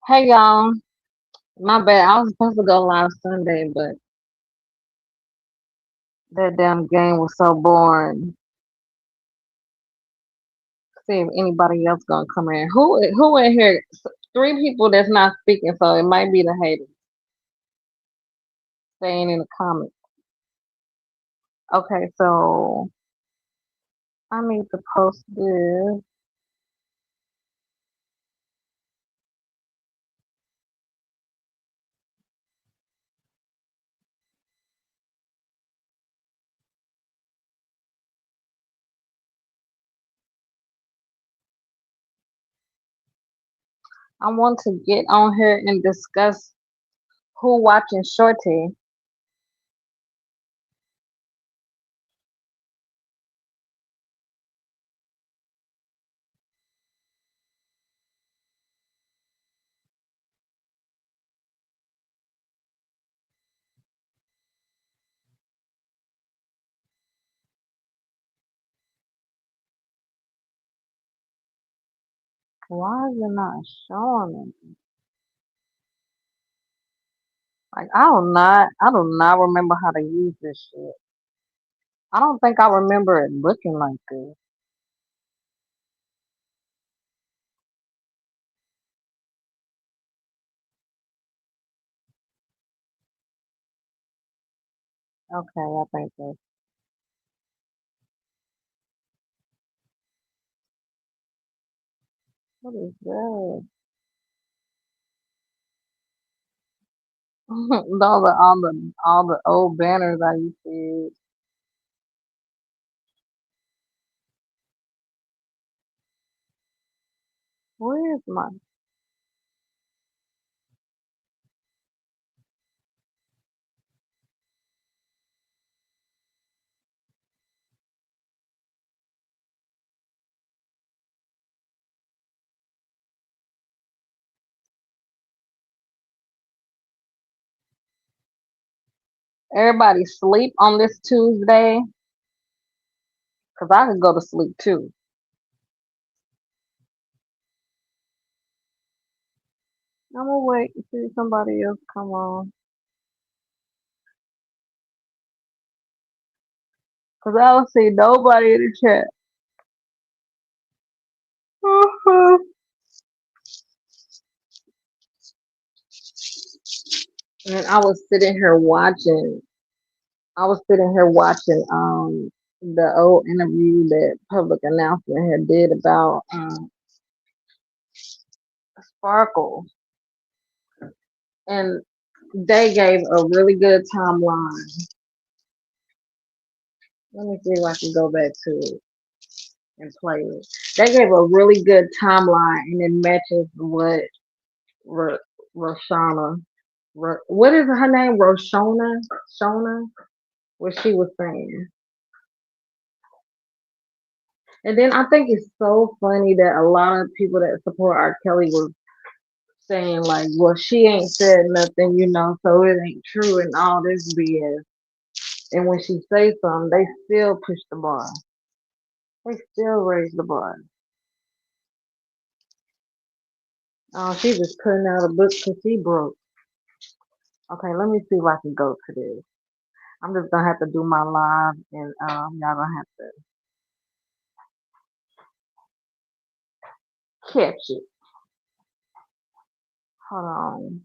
Hey y'all, my bad. I was supposed to go live Sunday, but that damn game was so boring. See if anybody else gonna come in. Who in here? Three people that's not speaking, so it might be the haters staying in the comments. Okay, so I need to post this. I want to get on here and discuss who watching Shorty. Why is it not showing me? Like I do not remember how to use this shit. I don't think I remember it looking like this. Okay, I think so. What is that? All the old banners I used to use. Where is my everybody sleep on this Tuesday? Cause I could go to sleep too. I'm gonna wait and see somebody else come on. Cause I don't see nobody in the chat. And I was sitting here watching the old interview that public announcement had did about Sparkle, and they gave a really good timeline. Let me see if I can go back to it and play it. They gave a really good timeline, and it matches what R- Roshana, what is her name? Shona, what she was saying. And then I think it's so funny that a lot of people that support R. Kelly was saying like, well, she ain't said nothing, so it ain't true and all this BS. And when she say something, they still push the bar. They still raise the bar. Oh, she just putting out a book because she broke. Okay, let me see if I can go to this. I'm just gonna have to do my live, and y'all gonna have to catch it. Hold on.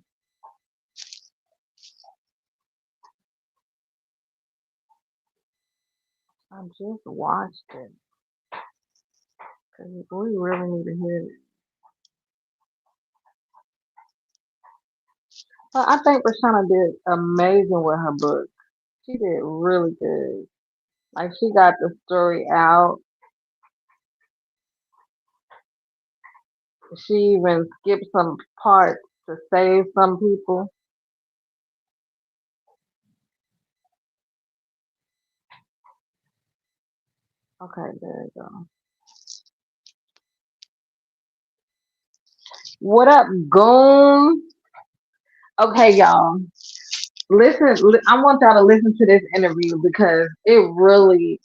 I just watched it because we really need to hear it. But I think Rashana did amazing with her book. She did really good. Like she got the story out. She even skipped some parts to save some people. Okay, there you go. What up, goon? Okay, y'all. Listen, I want y'all to listen to this interview because it really.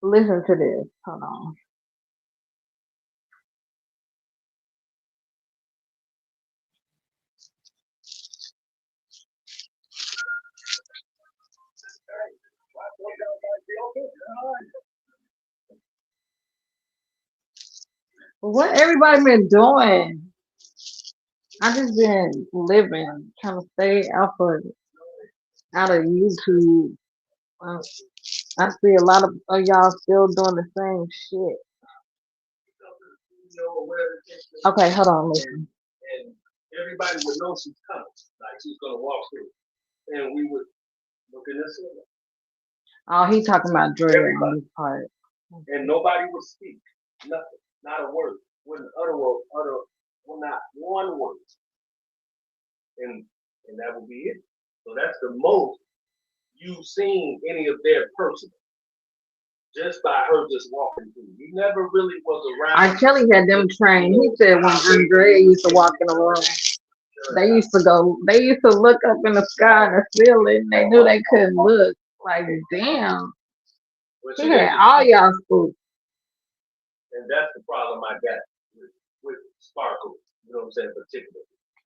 Listen to this. Hold on. What everybody been doing? I just been living, trying to stay out of YouTube. Uh, I see a lot of y'all still doing the same shit. Okay, hold on, listen. Oh, he talking about Dre on this part. R. Kelly had them trained. He said when Andre used to walk in the room, they used to look up in the sky and the ceiling. They knew they couldn't look. Like, damn. He had all y'all spooked.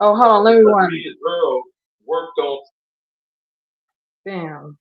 Oh, hold on, let me one. Damn.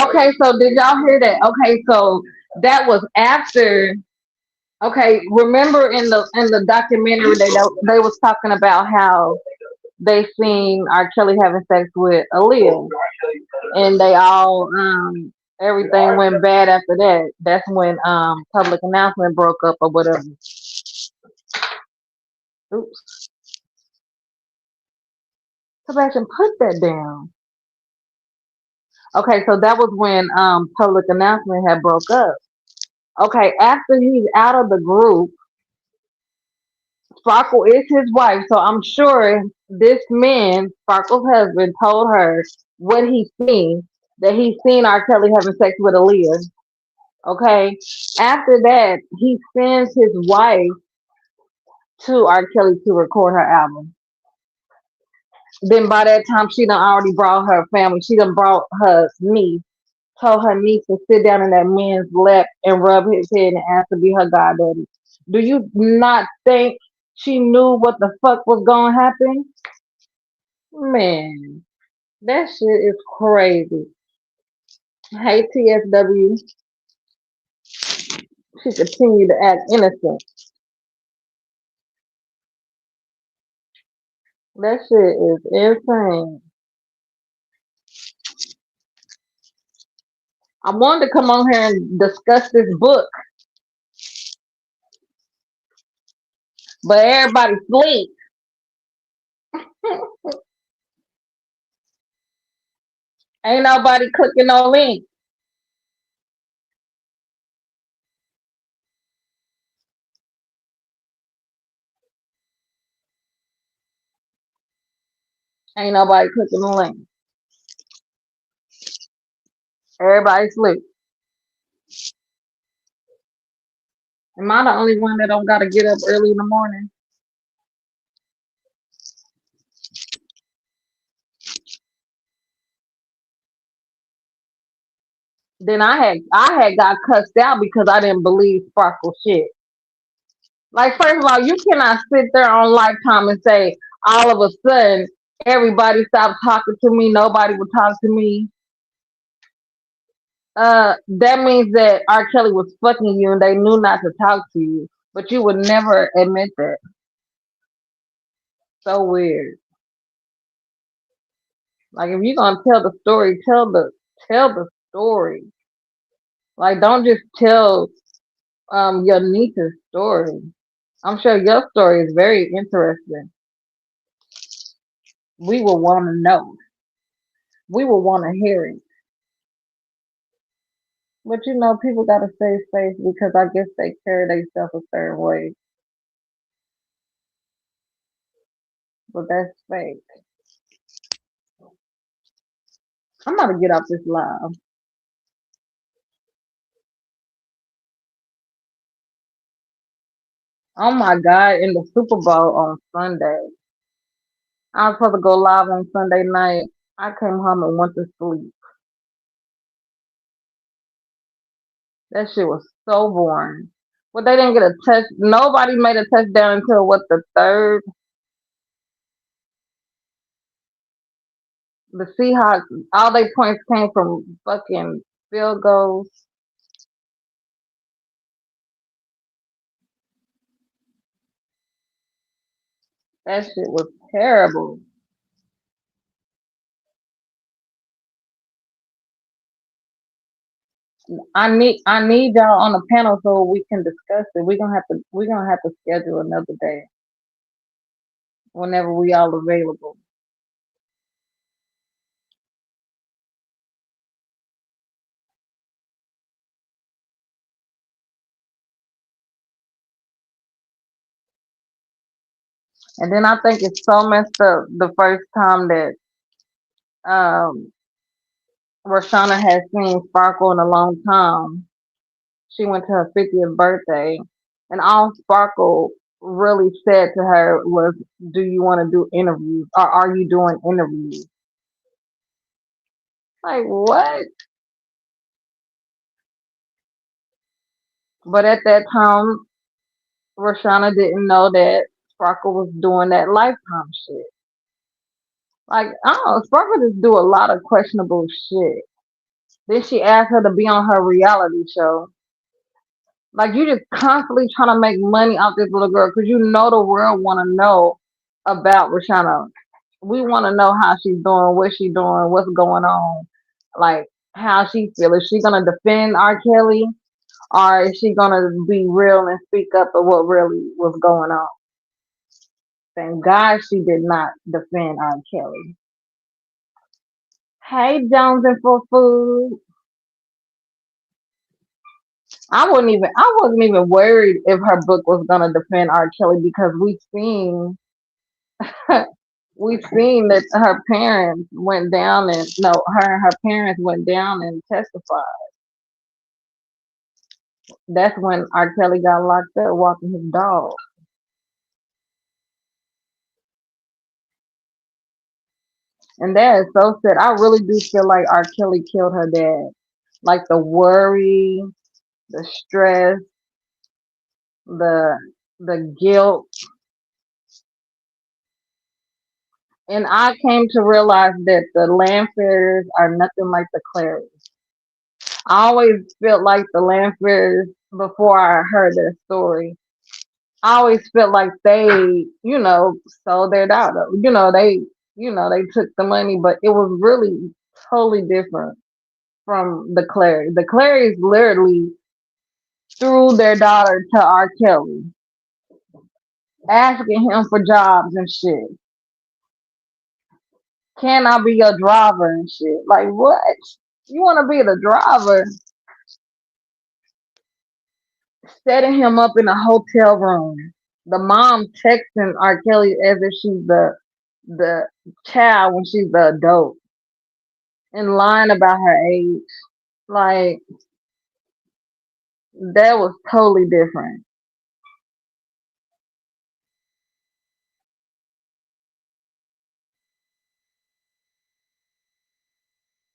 Okay, so did y'all hear that? Okay, so that was after. Okay, remember in the documentary they was talking about how they seen R. Kelly having sex with Aaliyah, and they all everything went bad after that. That's when public announcement broke up or whatever. Oops. Sebastian, put that down. Okay, so that was when public announcement had broke up. Okay, after he's out of the group, Sparkle is his wife, so I'm sure this man, Sparkle's husband, told her what he seen, that he seen R. Kelly having sex with Aaliyah. Okay. After that, he sends his wife to R. Kelly to record her album. Then by that time, she done already brought her family. She done brought her niece, told her niece to sit down in that man's lap and rub his head and ask to be her goddaddy. Do you not think she knew what the fuck was gonna happen? Man, that shit is crazy. Hey TSW, she continued to act innocent. That shit is insane. I wanted to come on here and discuss this book, but everybody sleep. Ain't nobody cooking no link. Ain't nobody cooking no link. Everybody sleep. Am I the only one that don't gotta get up early in the morning? Then I had got cussed out because I didn't believe Sparkle shit. Like first of all, you cannot sit there on Lifetime and say all of a sudden everybody stopped talking to me, nobody would talk to me. That means that R. Kelly was fucking you and they knew not to talk to you. But you would never admit that. So weird. Like if you're gonna tell the story, tell the story. Like don't just tell your niece's story. I'm sure your story is very interesting. We will want to know. We will want to hear it. But you know, people gotta stay safe because I guess they carry themselves a certain way. But that's fake. I'm gonna get off this live. Oh my god, in the Super Bowl on Sunday. I was supposed to go live on Sunday night. I came home and went to sleep. That shit was so boring. But they didn't get a touch. Nobody made a touchdown until what the third. The Seahawks, all their points came from fucking field goals. That shit was terrible. I need y'all on the panel so we can discuss it. We're gonna have to schedule another day whenever we all available. And then I think it's so messed up the first time that um Roshana had seen Sparkle in a long time. She went to her 50th birthday, and all Sparkle really said to her was, "Do you want to do interviews, or are you doing interviews?" Like what? But at that time, Roshana didn't know that Sparkle was doing that Lifetime shit. Like I don't know, Sparkle just do a lot of questionable shit. Then she asked her to be on her reality show. Like you just constantly trying to make money off this little girl because you know the world want to know about Roshana. We want to know how she's doing, what she's doing, what's going on, like how she feel. Is she gonna defend R. Kelly, or is she gonna be real and speak up of what really was going on? Thank God she did not defend R. Kelly. Hey, Jones and for food. I wasn't even worried if her book was gonna defend R. Kelly because we've seen that her parents went down and no, her and her parents went down and testified. That's when R. Kelly got locked up walking his dog. And that is so sad. I really do feel like R. Kelly killed her dad. Like the worry, the stress, the the guilt. And I came to realize that the Lanfairs are nothing like the Clarys. I always felt like the Lanfairs before I heard their story. I always felt like they sold their daughter. They took the money, but it was really totally different from the Clarys. The Clarys literally threw their daughter to R. Kelly, asking him for jobs and shit. Can I be your driver and shit? Like what? You want to be the driver? Setting him up in a hotel room. The mom texting R. Kelly as if she's the child when she's the adult and lying about her age. Like that was totally different.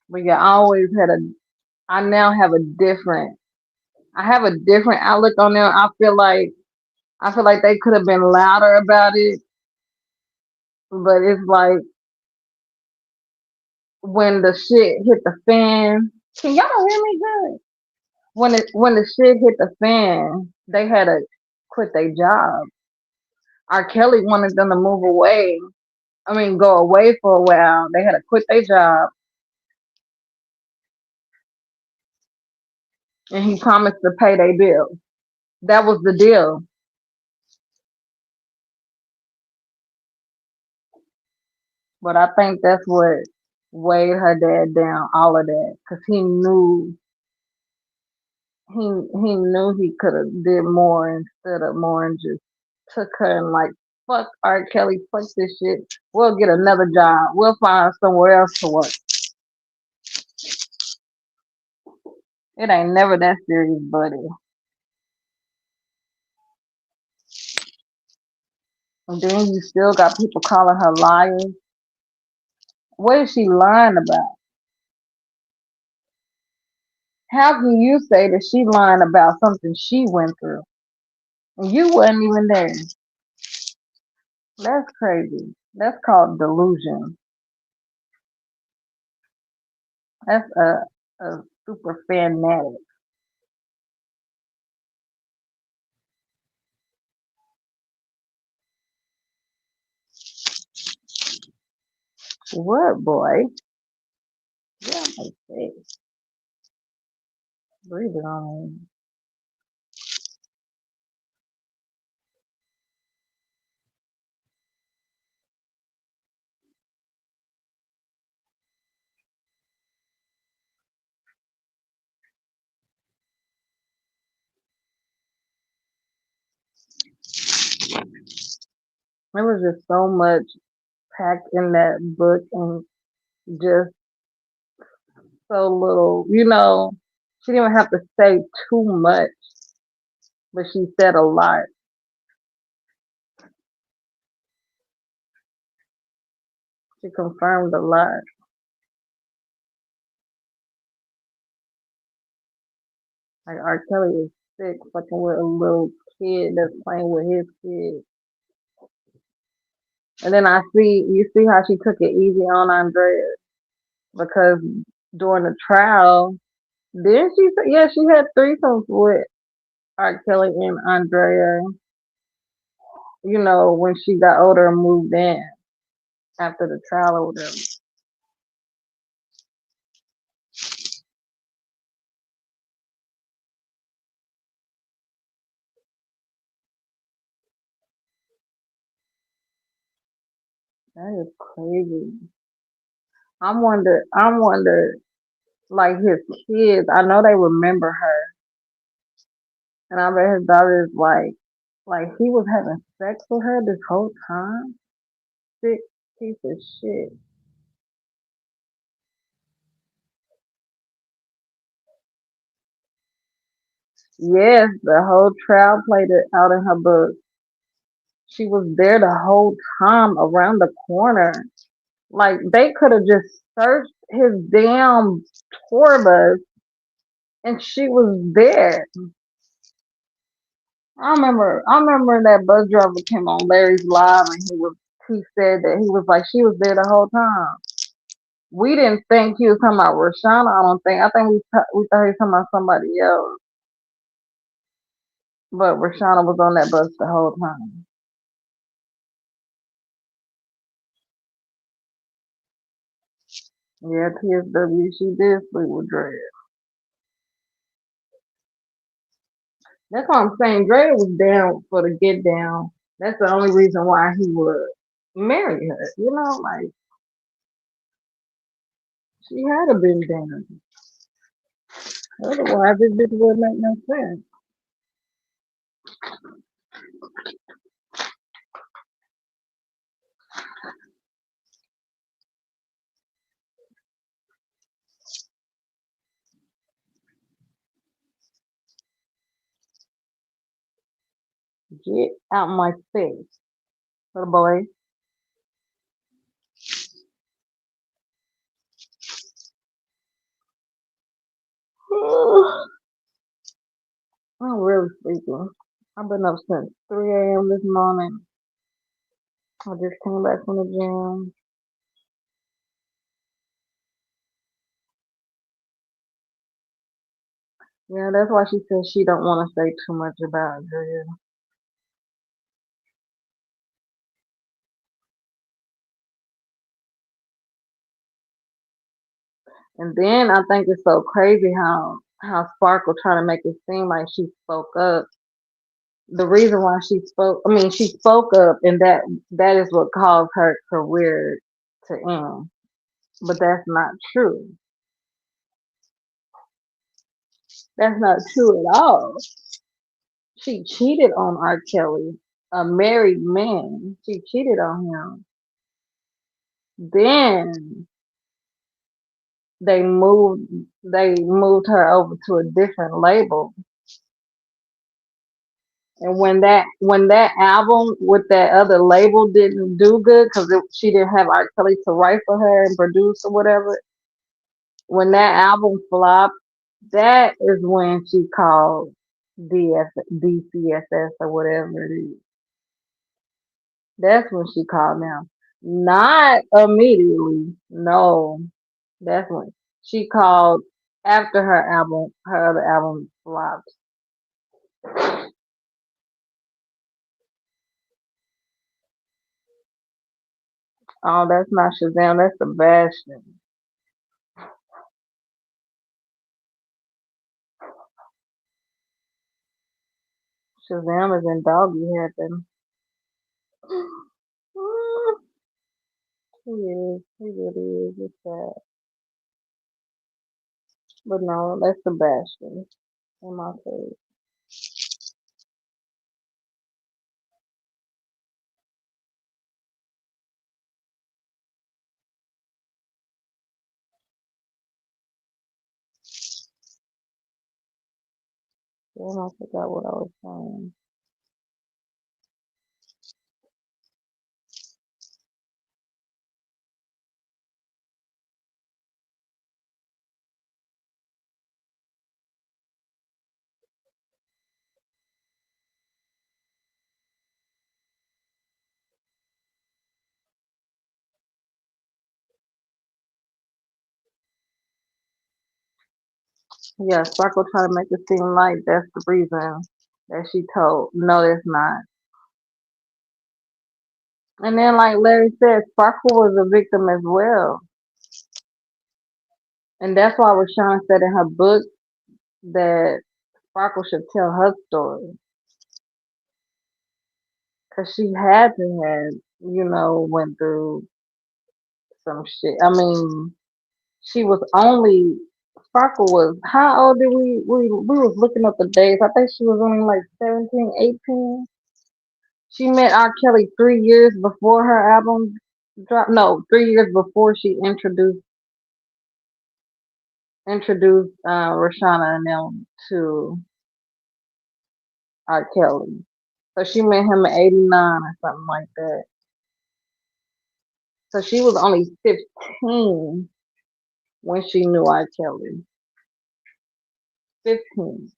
But yeah, I now have a different I have a different outlook on them. I feel like they could have been louder about it, but it's like when the shit hit the fan. Can y'all hear me good? When the shit hit the fan, they had to quit their job. R. Kelly wanted them to move away. I mean, go away for a while. They had to quit their job, and he promised to pay their bills. That was the deal. But I think that's what weighed her dad down. All of that, because he knew he could have did more instead of more and just took her and like fuck R. Kelly, fuck this shit. We'll get another job. We'll find somewhere else to work. It ain't never that serious, buddy. And then you still got people calling her liars. What is she lying about? How can you say that she lying about something she went through? And you wasn't even there. That's crazy. That's called delusion. That's a super fanatic. What boy? Yeah, my face. Breathe it on me. There was just so much packed in that book and just so little. She didn't even have to say too much, but she said a lot. She confirmed a lot. Like R. Kelly is sick, fucking with a little kid that's playing with his kid. And then you see how she took it easy on Andrea because during the trial, then she said, yeah, she had threesomes with R. Kelly and Andrea. When she got older and moved in after the trial or whatever. That is crazy. I wonder, like his kids, I know they remember her, and I bet his daughter is like he was having sex with her this whole time. Sick piece of shit. Yes, the whole trial played it out in her book. She was there the whole time around the corner. Like they could have just searched his damn tour bus and she was there. I remember that bus driver came on Larry's live and he said that he was like she was there the whole time. We didn't think he was talking about Rashana. I think we thought he was talking about somebody else. But Rashana was on that bus the whole time. Yeah, TSW, she did sleep with Dre. That's what I'm saying. Dre was down for the get down. That's the only reason why he would marry her. You know, like she had to been down. Otherwise, it just wouldn't make no sense. Get out my face, little boy. I'm really sleepy. I've been up since 3 a.m. this morning. I just came back from the gym. Yeah, that's why she said she don't want to say too much about Dre. And then I think it's so crazy how Sparkle trying to make it seem like she spoke up. The reason why she spoke, I mean, she spoke up, and that is what caused her career to end. But that's not true. That's not true at all. She cheated on R. Kelly, a married man. She cheated on him. Then they moved her over to a different label. And when that album with that other label didn't do good because she didn't have R. Kelly to write for her and produce or whatever, when that album flopped, that is when she called DCSS or whatever it is. That's when she called them. Not immediately. No. That's when she called after her other album flopped. Oh, that's not Shazam, that's Sebastian. Shazam is in doggy heaven. He is. He really is. It's sad. But no, that's Sebastian in my case. Then I forgot what I was saying. Yeah, Sparkle trying to make it seem like that's the reason that she told. No, that's not. And then, like Larry said, Sparkle was a victim as well. And that's why Rashawn said in her book that Sparkle should tell her story. Because she had to have. went through some shit. I mean, she was only Sparkle was how old did we was looking up the days. I think she was only like 17, 18. She met R. Kelly 3 years before her album dropped. No, 3 years before she introduced Rashana and them to R. Kelly. So she met him at 89 or something like that. So she was only 15 when she knew R. Kelly. 15.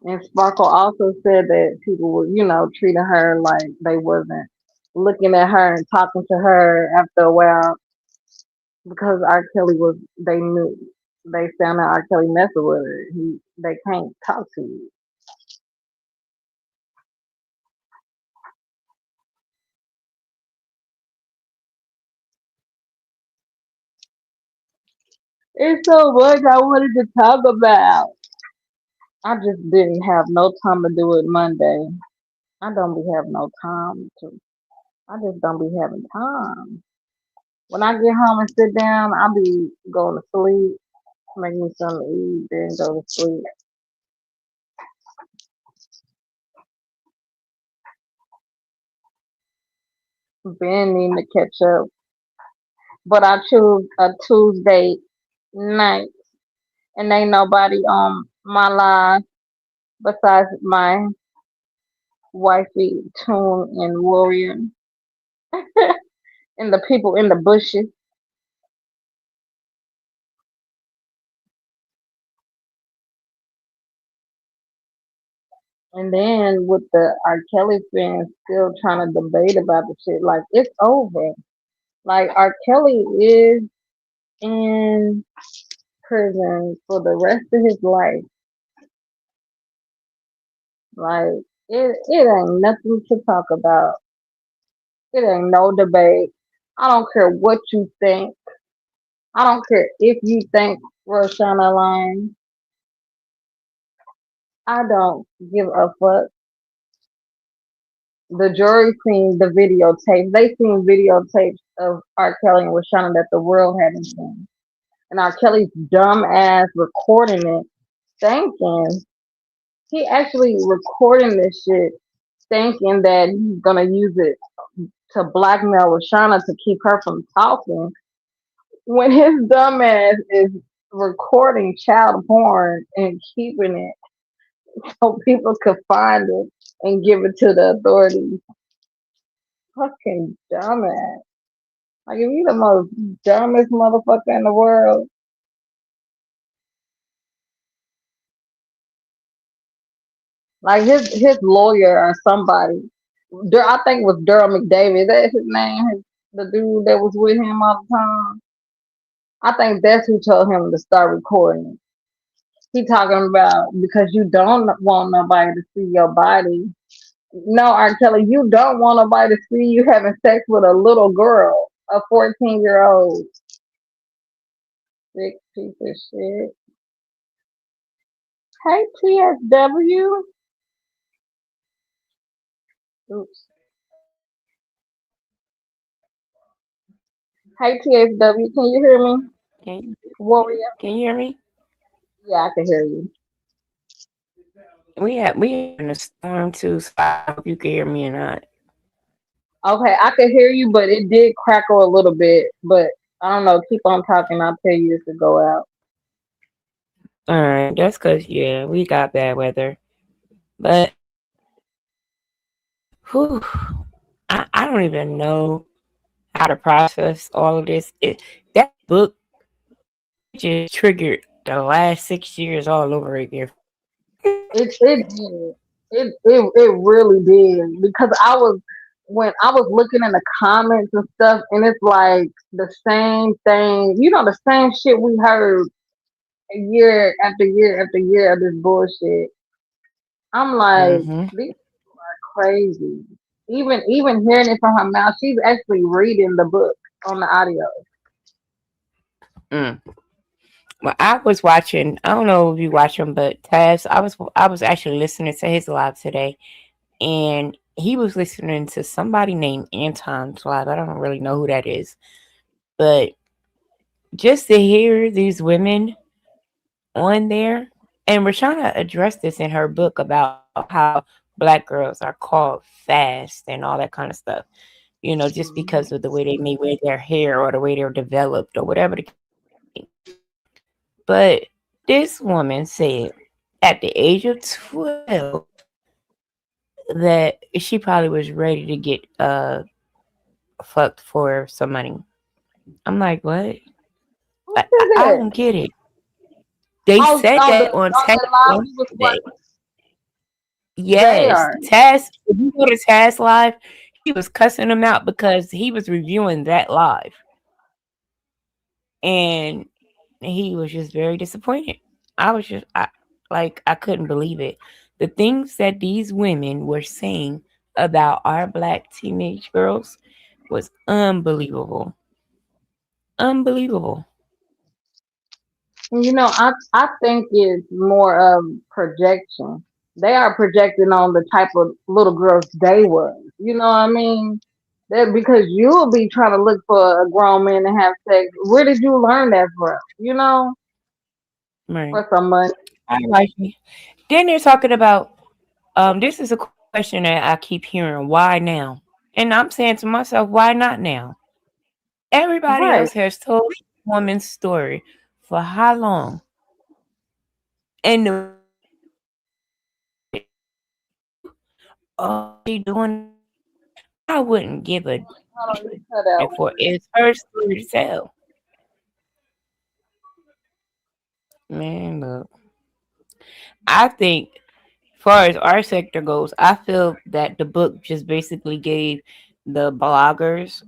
And Sparkle also said that people were, treating her like they wasn't looking at her and talking to her after a while because R. Kelly was, they knew, they found out R. Kelly messing with her. They can't talk to you. It's so much I wanted to talk about. I just didn't have no time to do it Monday. I don't be having no time to. I just don't be having time. When I get home and sit down, I'll be going to sleep, make me something to eat, then go to sleep. Been needing to catch up, but I choose a Tuesday night, and ain't nobody on my live besides my wifey, Tune and Warrior, and the people in the bushes. And then with the R. Kelly fans still trying to debate about the shit, like it's over. Like R. Kelly is in prison for the rest of his life. Like it ain't nothing to talk about. It ain't no debate. I don't care what you think. I don't care if you think Roshana lying. I don't give a fuck. The jury seen the videotapes. They seen videotapes of R. Kelly and Roshana that the world hadn't seen. And R. Kelly's dumb ass recording it, thinking he actually recording this shit, thinking that he's gonna use it to blackmail Roshana to keep her from talking. When his dumb ass is recording child porn and keeping it so people could find it and give it to the authorities. Fucking dumbass. Like if you the most dumbest motherfucker in the world, like his lawyer or somebody, I think it was Daryl McDavid. Is that his name? The dude that was with him all the time. I think that's who told him to start recording. He talking about because you don't want nobody to see your body. No, R. Kelly, you don't want nobody to see you having sex with a little girl, a 14-year-old. Sick piece of shit. Hey, TSW. Oops. Hey, TSW. Can you hear me? Can Warrior. can you hear me? Yeah, I can hear you. We having a storm too, so I don't know if you can hear me or not. Okay, I can hear you, but it did crackle a little bit. But I don't know. Keep on talking. I'll tell you if it go out. All right, that's cause yeah, we got bad weather, but whew, I don't even know how to process all of this. That book it just triggered the last 6 years all over again. It did. It really did because I was when I was looking in the comments and stuff, and it's like the same thing. The same shit we heard year after year after year of this bullshit. I'm like, Mm-hmm. these are crazy. Even hearing it from her mouth, she's actually reading the book on the audio. Mm. Well, I was watching. I don't know if you watch him, but Taz. I was actually listening to his live today, and he was listening to somebody named Anton's live. I don't really know who that is, but just to hear these women on there, and Rashana addressed this in her book about how black girls are called fast and all that kind of stuff. Just because of the way they may wear their hair or the way they're developed or whatever the case may be. But this woman said at the age of 12 that she probably was ready to get fucked for some money. I'm like, what? Who I said I that? don't get it. They said On the that on on Taz that live we was yesterday. watching. They Yes, are. Taz. If you go to Taz live, he was cussing him out because he was reviewing that live, and he was just very disappointed. I couldn't believe it. The things that these women were saying about our black teenage girls was unbelievable. Unbelievable. I think it's more of projection. They are projecting on the type of little girls they was. You know what I mean? That because you'll be trying to look for a grown man to have sex. Where did you learn that from? Right. For some money. I like you. Then they're talking about this is a question that I keep hearing, why now? And I'm saying to myself, why not now? Everybody Right. else has told this woman's story for how long? And the women are saying, oh, she doing it for money. I wouldn't give a Hold on, you damn cut for out. it. It's her story to tell. Man, look. I think, as far as our sector goes, I feel that the book just basically gave the bloggers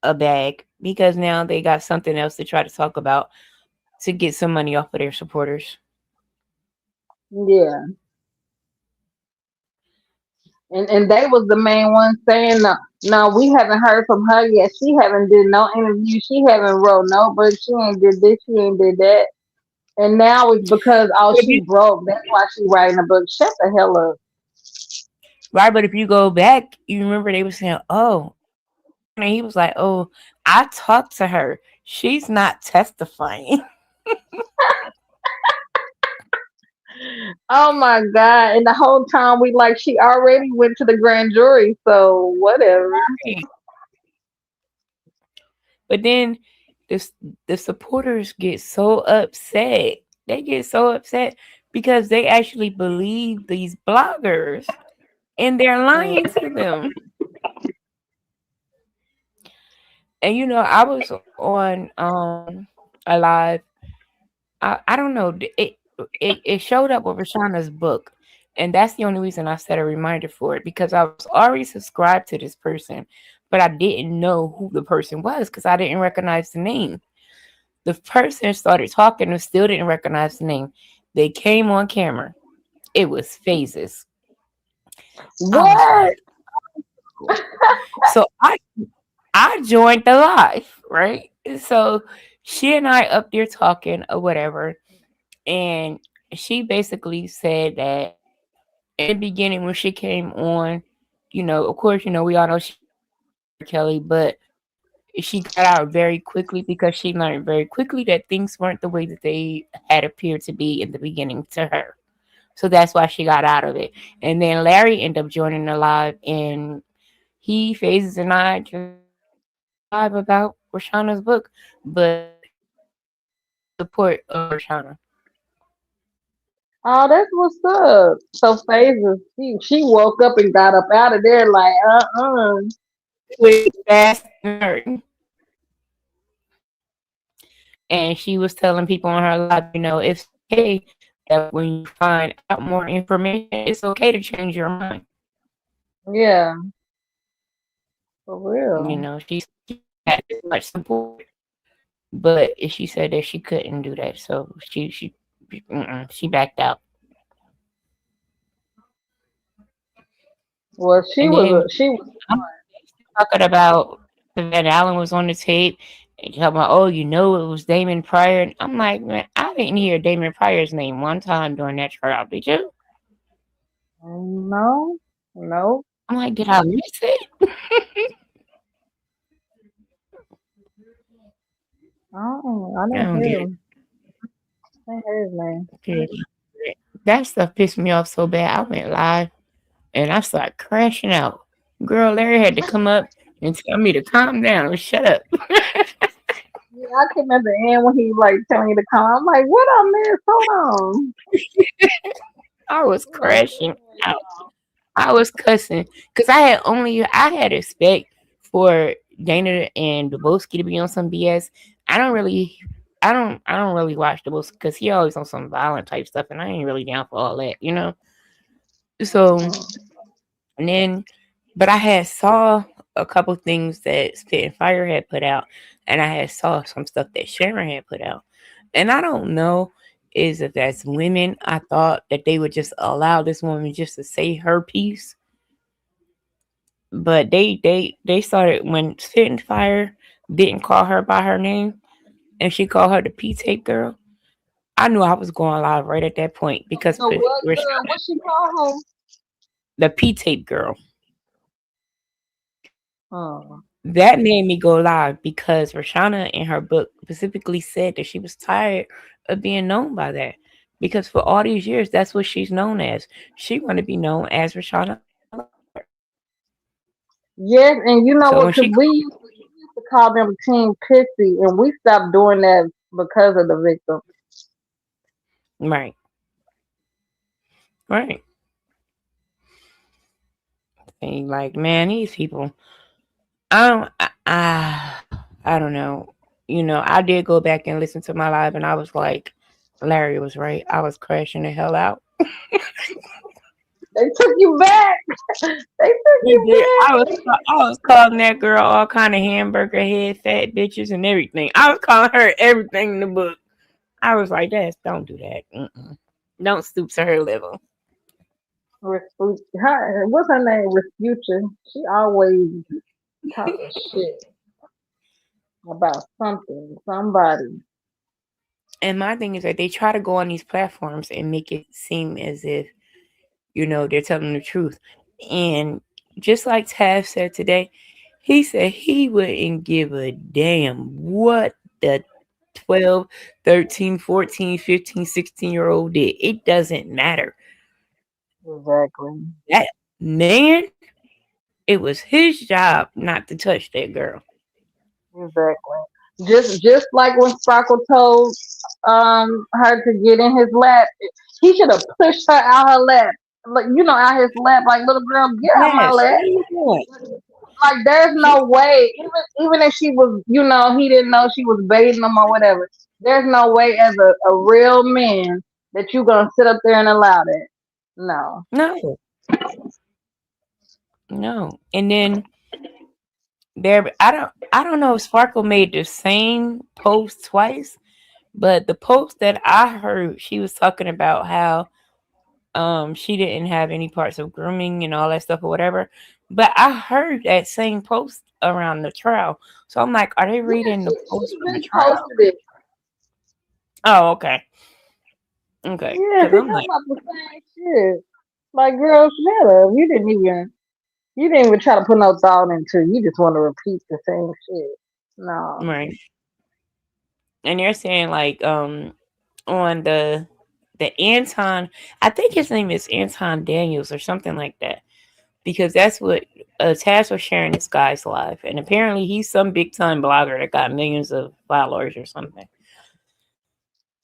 a bag because now they got something else to try to talk about to get some money off of their supporters. Yeah. And they was the main one saying no, no, we haven't heard from her yet. She haven't did no interview. She haven't wrote no book. She ain't did this. She ain't did that. And now it's because But she broke. That's why she writing a book. Shut the hell up. right, but if you go back, you remember they were saying, "Oh," and he was like, "Oh, I talked to her. She's not testifying." Oh my god! And the whole time we like she already went to the grand jury. So whatever. But then the the supporters get so upset. They get so upset because they actually believe these bloggers and they're Mm. lying to them. And I was on a live. I don't know. It showed up with Rashana's book, and that's the only reason I set a reminder for it because I was already subscribed to this person, but I didn't know who the person was because I didn't recognize the name. The person started talking and still didn't recognize the name. They came on camera. It was phases. I was What? like, oh. So I joined the live, right? So she and I up there talking or whatever, and she basically said that in the beginning when she came on, of course, we all know she didn't support R. Kelly, but she got out very quickly because she learned very quickly that things weren't the way that they had appeared to be in the beginning to her. So that's why she got out of it. And then Larry ended up joining the live, and he, Phases, and I just did a live about Rashana's book, but in support of Rashana. Oh, that's what's up. So phases. She woke up and got up out of there like It was fast and hurting. And she was telling people on her live, it's okay that when you find out more information, it's okay to change your mind. Yeah, for real. She had this much support, but she said that she couldn't do that, so she backed out. Well, And then she was I'm talking about Van Allen was on the tape. And talking about, oh, you know it was Damon Pryor. And I'm like, man, I didn't hear Damon Pryor's name one time during that trial. Did you? No, no, I'm like, did I miss it? I I didn't don't hear get it. him. I didn't hear his name. Period. That stuff pissed me off so bad. I went live and I started crashing out. Girl, Larry had to come up and tell me to calm down and shut up. Yeah, I came at the end when he like telling you to come. I'm like, what I missed? Hold on. I was What I crashing missed, out. I was cussing because I had respect for Dana and Dubowski to be on some BS. I don't really I don't really watch Dubowski because he always on some violent type stuff, and I ain't really down for all that, you know. So y'all. and then, but I had saw a couple things that Spit and Fire had put out, and I had saw some stuff that Sharon had put out, and I don't know is if that's women. I thought that they would just allow this woman just to say her piece, but they started when Spit and Fire didn't call her by her name, and she called her the P tape girl. I knew I was going live right at that point because The what girl? Rashana, What she call her? the P tape girl. Oh, That made me go live because Rashana in her book specifically said that she was tired of being known by that. Because for all these years, that's what she's known as. She wanted to be known as Rashana Lover. yes, and you So know when what? she Because we used to call them Team Pissy, and we stopped doing that because of the victim. right, right, and like man, these people, I don't know. You know, I did go back and listen to my live, and I was like, Larry was right. I was crashing the hell out. They took you back. They took They you did. back. I was calling that girl all kind of hamburger head, fat bitches, and everything. I was calling her everything in the book. I was like, "That's don't do that. Mm-mm. Don't stoop to her level." What's her name? Respucia. She always talking shit about something, somebody. And my thing is that they try to go on these platforms and make it seem as if they're telling the truth. And just like Tav said today, he said he wouldn't give a damn what the 12, 13, 14, 15, 16-year-old did. It doesn't matter. Exactly. That man, it was his job not to touch that girl. Exactly. Just like when Sparkle told her to get in his lap, he should have pushed her out her lap. Like out his lap, like little girl, get out my Yes, lap. what are you doing? Like there's She, no way, even if she was, he didn't know she was baiting him or whatever. There's no way as a real man that you gonna sit up there and allow that. No. no, no. And then there, I don't know if Sparkle made the same post twice, but the post that I heard, she was talking about how she didn't have any parts of grooming and all that stuff or whatever. But I heard that same post around the trial, so I'm like, are they Yeah, reading the she post from the trial? reposted it. Oh, okay, okay, Yeah, because she I'm talking like, about the same shit. Like, girl, shut up. You didn't even try to put no thought into it. You just want to repeat the same shit. No. right. And they're saying like on the Anton, I think his name is Anton Daniels or something like that, because that's what Taz was sharing this guy's life, and apparently he's some big time blogger that got millions of followers or something.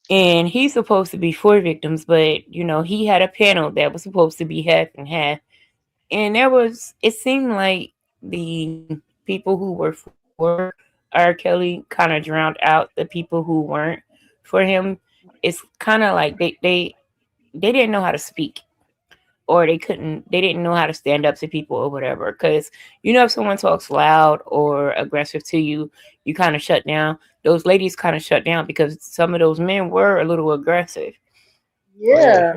And he's supposed to be for victims, but he had a panel that was supposed to be half and half, and it seemed like the people who were for R. Kelly kind of drowned out the people who weren't for him. It's kind of like they didn't know how to speak, or they didn't know how to stand up to people or whatever. Because if someone talks loud or aggressive to you, you kind of shut down. Those ladies kind of shut down because some of those men were a little aggressive, where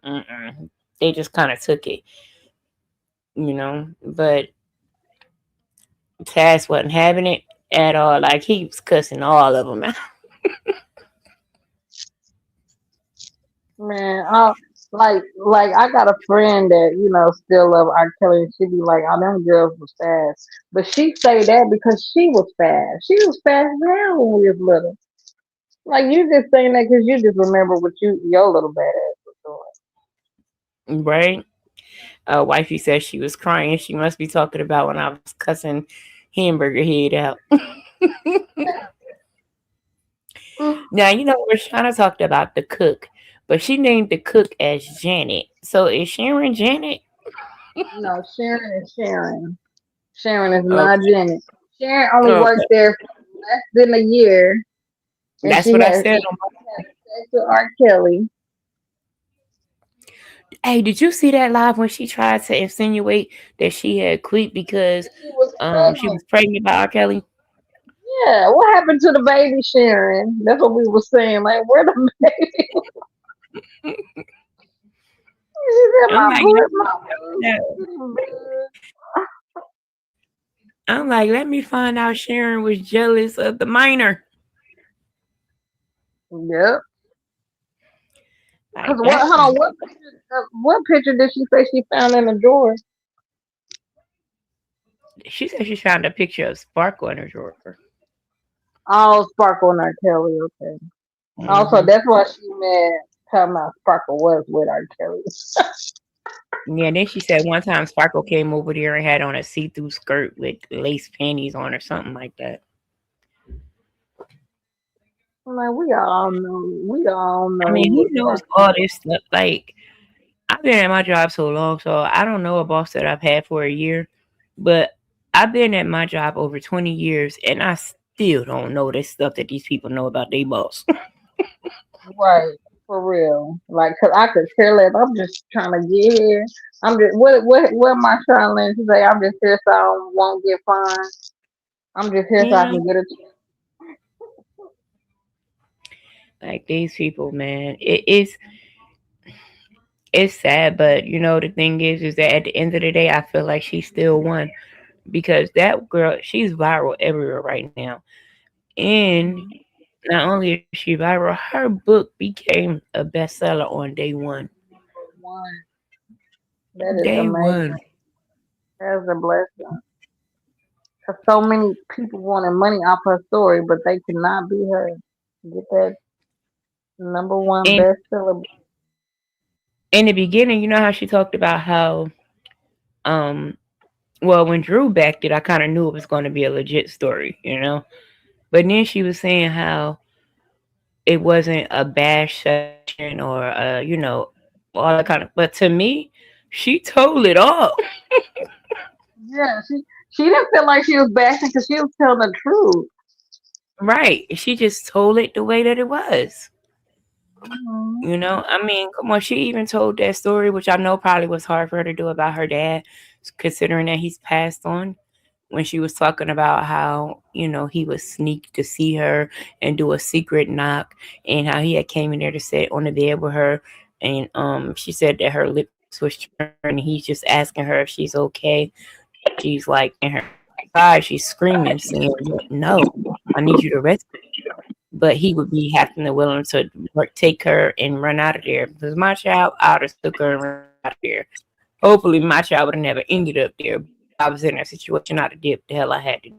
Yeah. they just kind of took it, But Taz wasn't having it, at all. Like he was cussing all of them out. Man, like I got a friend that still love R. Kelly, and she be like, "Oh, them girls was fast," but she say that because she was fast. She was fast now when we was little. Like you just saying that because you just remember what your little badass was doing. Right? Wifey says she was crying. She must be talking about when I was cussing hamburger head out. Mm. Now you know Rashana talked about the cook, but she named the cook as Janet. So is Sharon Janet? No, Sharon is Sharon. Sharon is not Okay. Jenny. Sharon only Okay. worked there for less than a year, and That's she what I had said. sex with R. Kelly. Hey, did you see that live when she tried to insinuate that she had quit because She was she pregnant. was pregnant by R. Kelly? Yeah, what happened to the baby, Sharon? That's what we were saying. Like, where the baby? She said, I'm my like, boot, my boobs no. is getting big. I'm like, let me find out Sharon was jealous of the minor. Yep. Cause Like what? that Hold on. What picture did she say she found in the drawer? she said she found a picture of Sparkle in her drawer. Oh, Sparkle and R. Kelly. Okay. Also, Hmm. that's why she mad. Talking about Sparkle was with R. Kelly. Yeah, then she said one time Sparkle came over there and had on a see-through skirt with lace panties on or something like that. I'm like, we all know. We all I know mean, he who was with knows R. all this stuff? Like, I've been at my job so long, so I don't know a boss that I've had for a year, but I've been at my job over 20 years and I still don't know this stuff that these people know about their boss. Right, for real. Like, cause I could care less. I'm just trying to get here. I'm just what am I trying to say? I'm just here so I won't get fined. I'm just here so I Yeah. can get a Like these people, man. It's sad, but you know the thing is that at the end of the day, I feel like she still won because that girl, she's viral everywhere right now. And not only is she viral, her book became a bestseller on day one. one. That is Day one. amazing. That's a blessing. Cause so many people wanted money off her story, but they could not be her. Get that number one And bestseller. in the beginning, you know how she talked about how, um, well, when Drew backed it, I kind of knew it was going to be a legit story, you know. But then she was saying how it wasn't a bash session or all that kind of. But to me, she told it all. Yeah, she didn't feel like she was bashing because she was telling the truth. Right. She just told it the way that it was. Hmm. You know, I mean, come on. She even told that story, which I know probably was hard for her to do about her dad, considering that he's passed on. When she was talking about how he would sneak to see her and do a secret knock, and how he had came in there to sit on the bed with her, and she said that her lips was turned, and he's just asking her if she's okay. She's like in her side, she's screaming, saying, "No, I need you to rest." But he would be having to willing to take her and run out of there because my child, I would have took her and ran out of there. Hopefully, my child would have never ended up there. But if I was in that situation, I'd have did what the hell I had to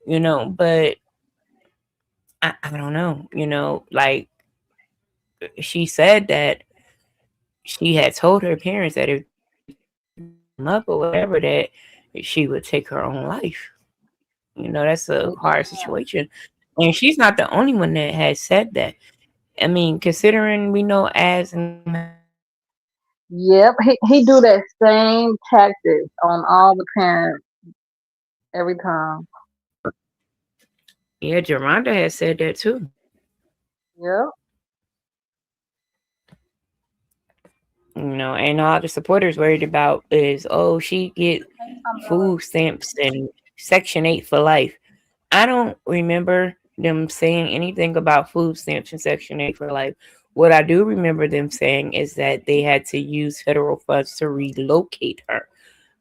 do, But I don't know, like she said that she had told her parents that if they up or whatever, that she would take her own life. That's a hard situation. And she's not the only one that has said that. I mean, considering we know Az and them have Yep, he do that same tactics on all the parents every time. yeah, Geronda has said that too. Yep. And all the supporters worried about is, oh, she get food stamps and Section 8 for life. I don't remember them saying anything about food stamps and Section 8 for life. What I do remember them saying is that they had to use federal funds to relocate her.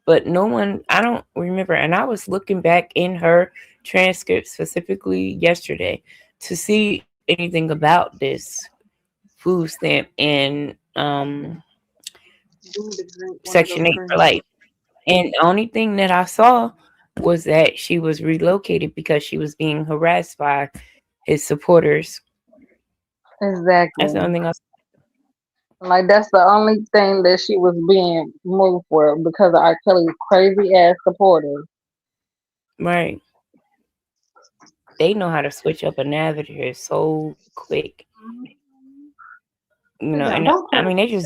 But no one, I don't remember. And I was looking back in her transcript specifically yesterday to see if anything about this food stamp and Do to drink one of Section those 8 for drinks. life. And the only thing that I saw was that she was relocated because she was being harassed by his supporters. That's the Exactly. only thing I saw. Like that's the only thing that she was being moved for because of R. Kelly's crazy ass supporters. Right. They know how to switch up a narrative so quick. Sit down. And Don't I play. mean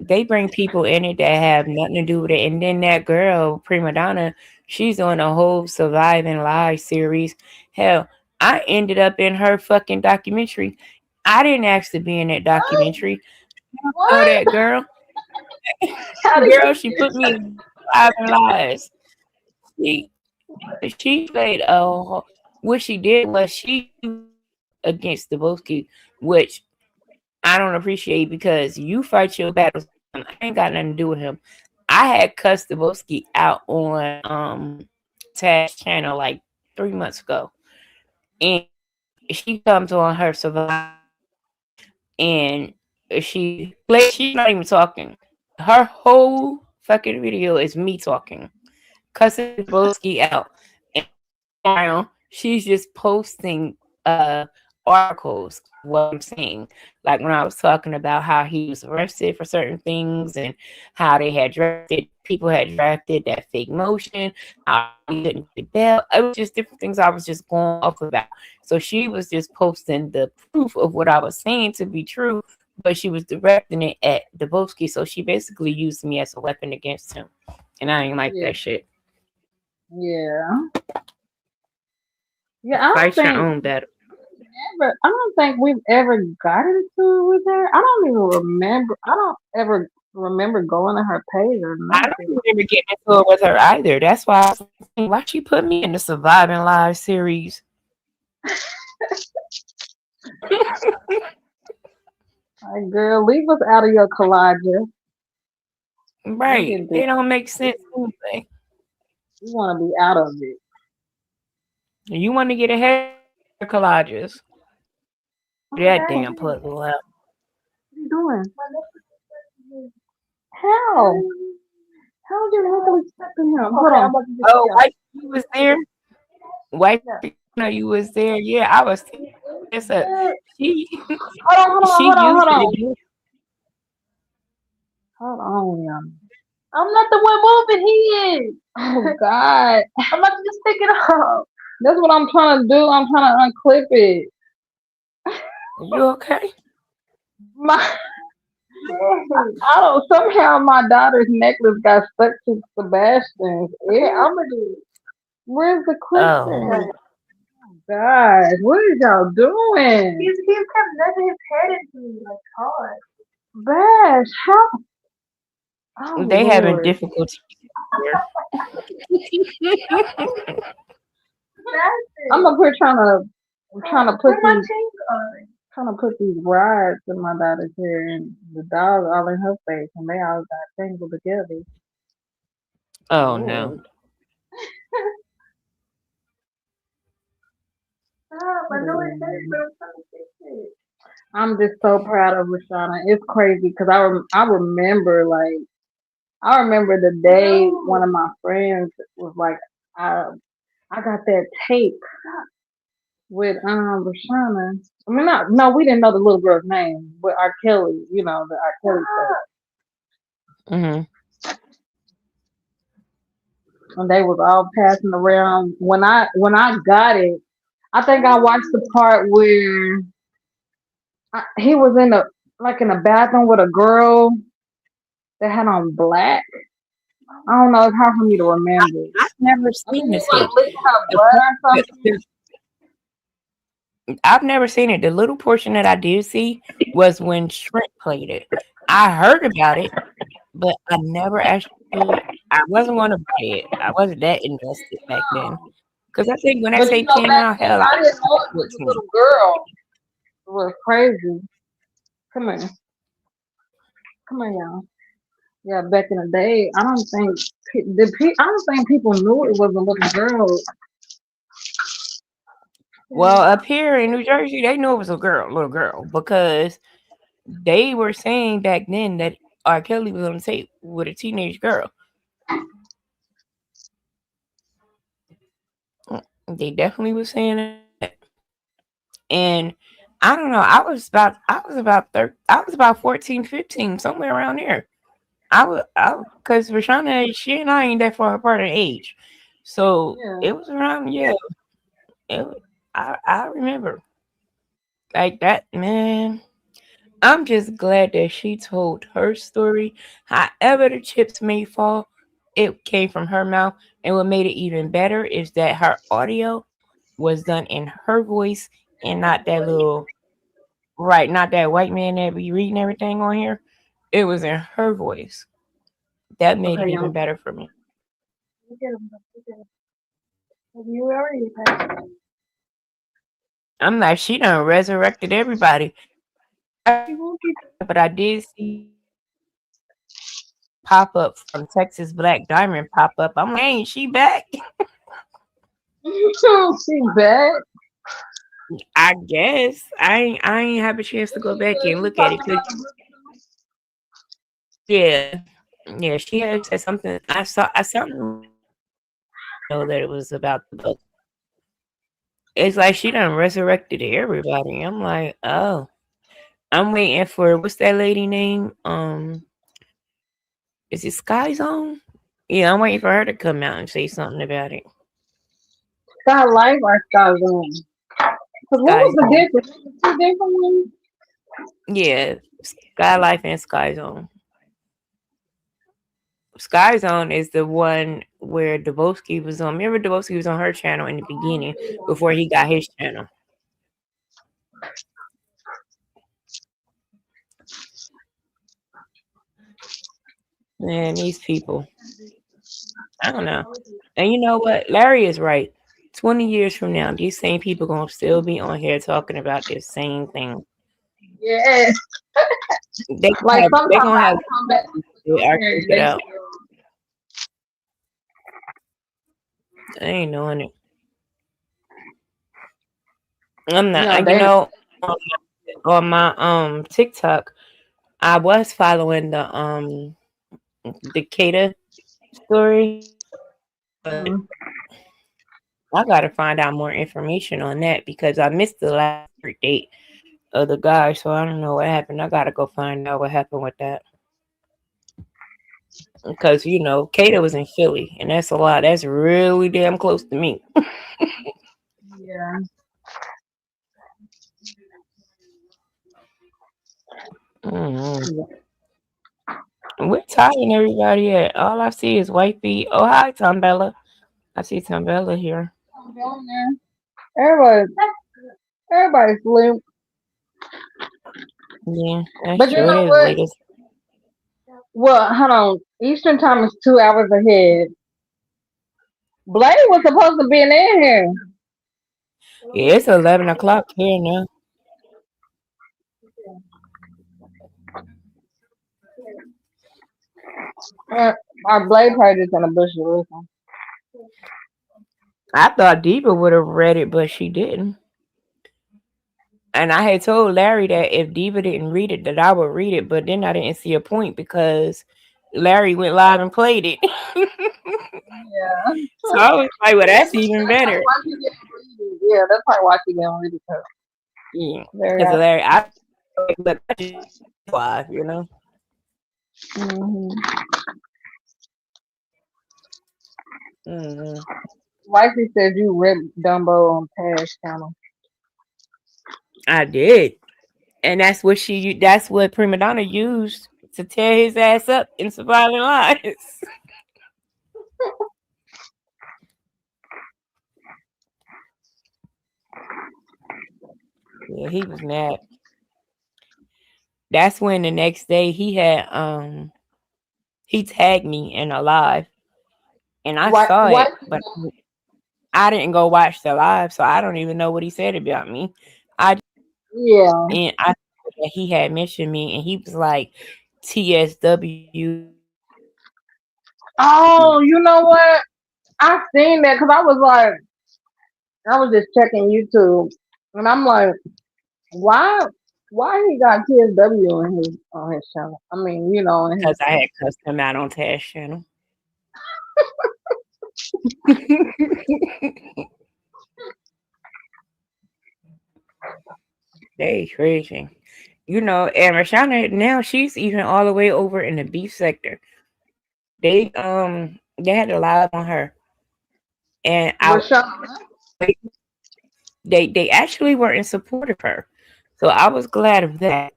they bring people in it that have nothing to do with it. And then that girl, Prima Donna, she's on a whole Surviving Live series. Hell, I ended up in her fucking documentary. I didn't ask to be in that documentary. Know What? that girl? How do Girl, you? she put me in Surviving Lives. She she played what she did was she against the Boski, which I don't appreciate because you fight your battles. I ain't got nothing to do with him. I had cussed Daboski out on Taz channel like 3 months ago, and she comes on her Survivor and she's not even talking. Her whole fucking video is me talking, cussing Daboski out, and now she's just posting articles of what I'm saying. Like when I was talking about how he was arrested for certain things and how they had drafted people had drafted that fake motion, how he couldn't get bail. It was just different things I was just going off about. So she was just posting the proof of what I was saying to be true, but she was directing it at Dabowski. So she basically used me as a weapon against him. And I ain't like Yeah, that shit. yeah, yeah. Fight your own battle. I don't think we've ever got into it with her. I don't even remember. I don't ever remember going to her page or I nothing. don't remember getting into it with her either. That's why I was like, why she put me in the Surviving Live series? Like, girl, leave us out of your collages. We Right. can do. They don't make sense anyway. We want to be out of it. You want to get ahead of collages. Oh, That dang. damn puzzle out. What are you doing? How? How did you luckily step in him? Hold on. I'm about to get Oh, you out. white you was there? White know you was there. Yeah, I was it's a she she Hold on, used hold it on. again. Hold on, young. I'm not the one moving. He is. Oh God. I'm about to just pick it up. That's what I'm trying to do. I'm trying to unclip it. You okay? My, I don't. Somehow my daughter's necklace got stuck to Sebastian's. Yeah, I'm gonna do it. Where's the clip Oh. then? Guys, what is y'all doing? He kept nudging his head into me like hard. Bash, how? Oh They having Lord. difficulty here. I'm up here trying to put these trying to put these rods in my daughter's hair and the dog all in her face and they all got tangled together. Oh no. Lord. Stop, I know it's there, but I'm trying to fix it. I'm just so proud of Rashana. It's crazy because I remember like I remember the day one of my friends was like, I I got that tape with Rashana. I mean, not no, we didn't know the little girl's name, but R. Kelly, you know, the R. Kelly tape. Mm-hmm. And they was all passing around. When I got it, I think I watched the part where he was in a like in a bathroom with a girl that had on black. I don't know. It's hard for me to remember. I've never I think seen he the was like tape. licking her The butt part or that something. I've never seen it. The little portion that I did see was when Shrimp played it. I heard about it, but I never actually. I wasn't going to buy it. I wasn't that invested back then. Because I think when that But you tape know, came back out, then hell, I I didn't know was it was a 14. little girl. It was crazy. Come here, come here, y'all. Yeah, back in the day, I don't think I don't think people knew it was a little girl. Well, up here in New Jersey, they knew it was a girl, little girl, because they were saying back then that R. Kelly was on the tape with a teenage girl. They definitely was saying that. And I don't know. I was about 14, 15, somewhere around there. Because Rashana, she and I ain't that far apart in age. So Yeah. it was around, yeah. It, I remember like that, man. I'm just glad that she told her story. However, the chips may fall, it came from her mouth. And what made it even better is that her audio was done in her voice and not that little, right, not that white man that be reading everything on here. It was in her voice. That made it Okay, even y'all. better for me. Look at 'em, look at 'em. Have you already passed? I'm like, she done resurrected everybody. She won't get. But I did see pop up from Texas Black Diamond pop up. I'm like, ain't she back? She back. I guess I ain't have a chance to go back and She look at talking it because about the book. yeah, yeah, she had said something. I something know that it was about the book. It's like she done resurrected everybody. I'm like, oh, I'm waiting for what's that lady name? Is it Sky Zone? Yeah, I'm waiting for her to come out and say something about it. Sky Life or Sky Zone? Because what Sky was the Zone. difference? Two different ones? Yeah, Sky Life and Sky Zone. Sky Zone is the one where Davoski was on. Remember, Davoski was on her channel in the beginning before he got his channel. Man, these people, I don't know. And you know what? Larry is right. 20 years from now, these same people gonna still be on here talking about this same thing. Yeah. Like They sometimes gonna I have come back they on argue here, it they out. still. I ain't doing it. I'm not. Yeah, You they. know, on my TikTok, I was following the Kata story, but Mm. I gotta find out more information on that because I missed the last date of the guy, so I don't know what happened. I gotta go find out what happened with that. Because Kata was in Philly, and that's a lot. That's really damn close to me. Yeah. Mm-hmm. Where Ty and everybody at? All I see is white feet. Oh, hi, Tom Bella. I see Tom Bella here. I'm down there. Everybody's slim. Yeah, that's But you true. It know is what? late as Well, hold on. Eastern time is 2 hours ahead. Blade was supposed to be in here. yeah. It's 11 o'clock here now. Uh, our Blade probably just in the bush to listen. I thought Diva would have read it, but she didn't. And I had told Larry that if Diva didn't read it, that I would read it. But then I didn't see a point because Larry went live and played it. Yeah. So I was like, well, that's even That's better. probably why she didn't read it. Yeah, that's probably why she didn't read it. 'Cause Yeah, very because hard. Larry, look, I just live. Mm-hmm. Hmm. Wifey said you ripped Dumbo on Tash channel. I did, and that's what Prima Donna used to tear his ass up in Surviving Lives. Yeah, he was mad. That's when the next day he tagged me in a live, and I Why? saw Why? it, but I didn't go watch the live, so I don't even know what he said about me. I Yeah. and I saw that he had mentioned me, and he was like TSW. Oh, you know what? I seen that because I was like, I was just checking YouTube, and I'm like, why, why he got TSW on his channel? I mean, on his Because I had cussed him out on Taz channel. They crazy. And Rashana now she's even all the way over in the beef sector. They had a live on her, and Rashawn. they actually were in support of her. So I was glad of that.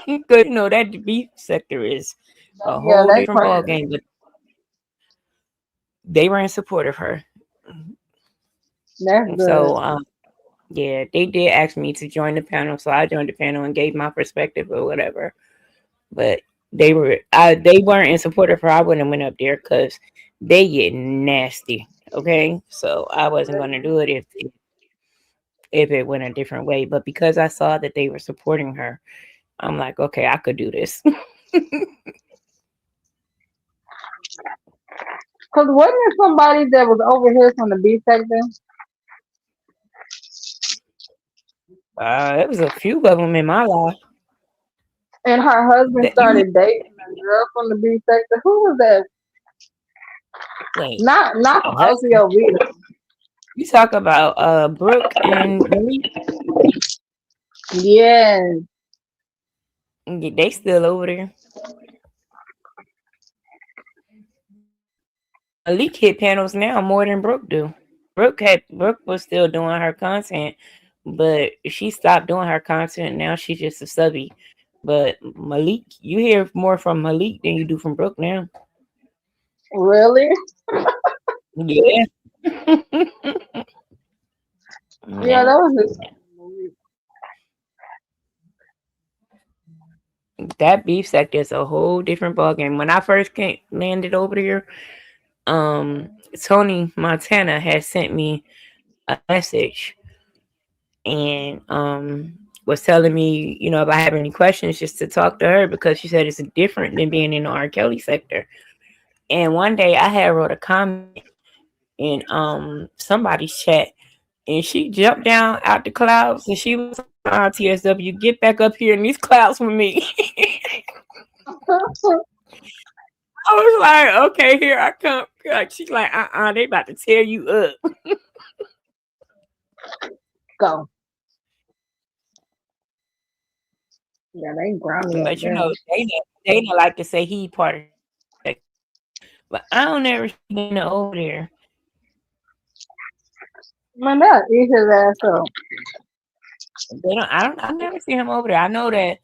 Because that beef sector is a Yeah, whole they different ball crazy. game, but they were in support of her. That's good. So yeah, they did ask me to join the panel, so I joined the panel and gave my perspective or whatever. But they weren't in support of her. I wouldn't have went up there because they get nasty. Okay, so I wasn't going to do it if it went a different way. But because I saw that they were supporting her, I'm like, okay, I could do this. Cause wasn't there somebody that was over here from the B sector, It was a few of them in my life. and her husband That you started dating a girl from the B sector? Who was that? wait, Not from her husband. OCOV. You talk about Brooke and Malik. Yes. Yeah, they still over there. Malik hit panels now more than Brooke do. Brooke was still doing her content, but she stopped doing her content. Now she's just a subby. But Malik, you hear more from Malik than you do from Brooke now. Really? Yeah. Yeah, Yeah. that was just. That beef sector is a whole different ballgame. When I first landed over there, Tony Montana had sent me a message and was telling me, if I have any questions, just to talk to her because she said it's different than being in the R. Kelly sector. And one day I had wrote a comment in somebody's chat, and she jumped down out the clouds and she was like, TSW, get back up here in these clouds with me. I was like, okay, here I come. She's like, they about to tear you up. Go. Yeah, they grimy up But there. they like to say he part of the, but I don't ever see Dana over there. Man, that eat his ass up. I never see him over there. I know that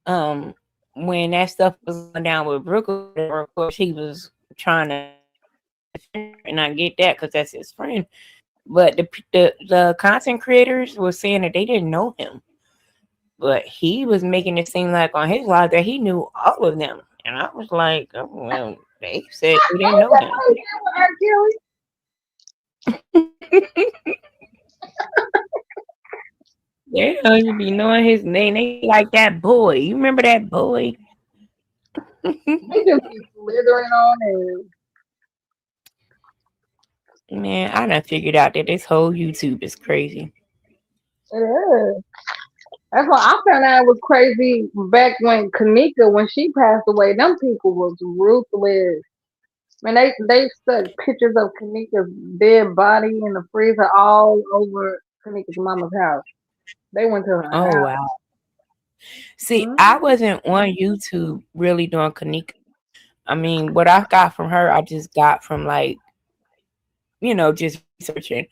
um when that stuff was going down with Brooke, of course he was trying to defend her, and I get that because that's his friend. But the content creators were saying that they didn't know him, but he was making it seem like on his live that he knew all of them, and I was like, oh, well, they said they didn't know him. Oh, yeah, with R. They don't even be knowing his name. They like that boy. You remember that boy? They just be slithering on and Man, I done figured out that this whole YouTube is crazy. it is. That's why I found out it was crazy back when she passed away. Them people was ruthless. Man, they stuck pictures of Kanika's dead body in the freezer all over Kanika's mama's house. They went to her Oh house. wow. See, I Hmm. wasn't on YouTube really doing Kanika. I mean, what I got from her, I just got from like, just researching.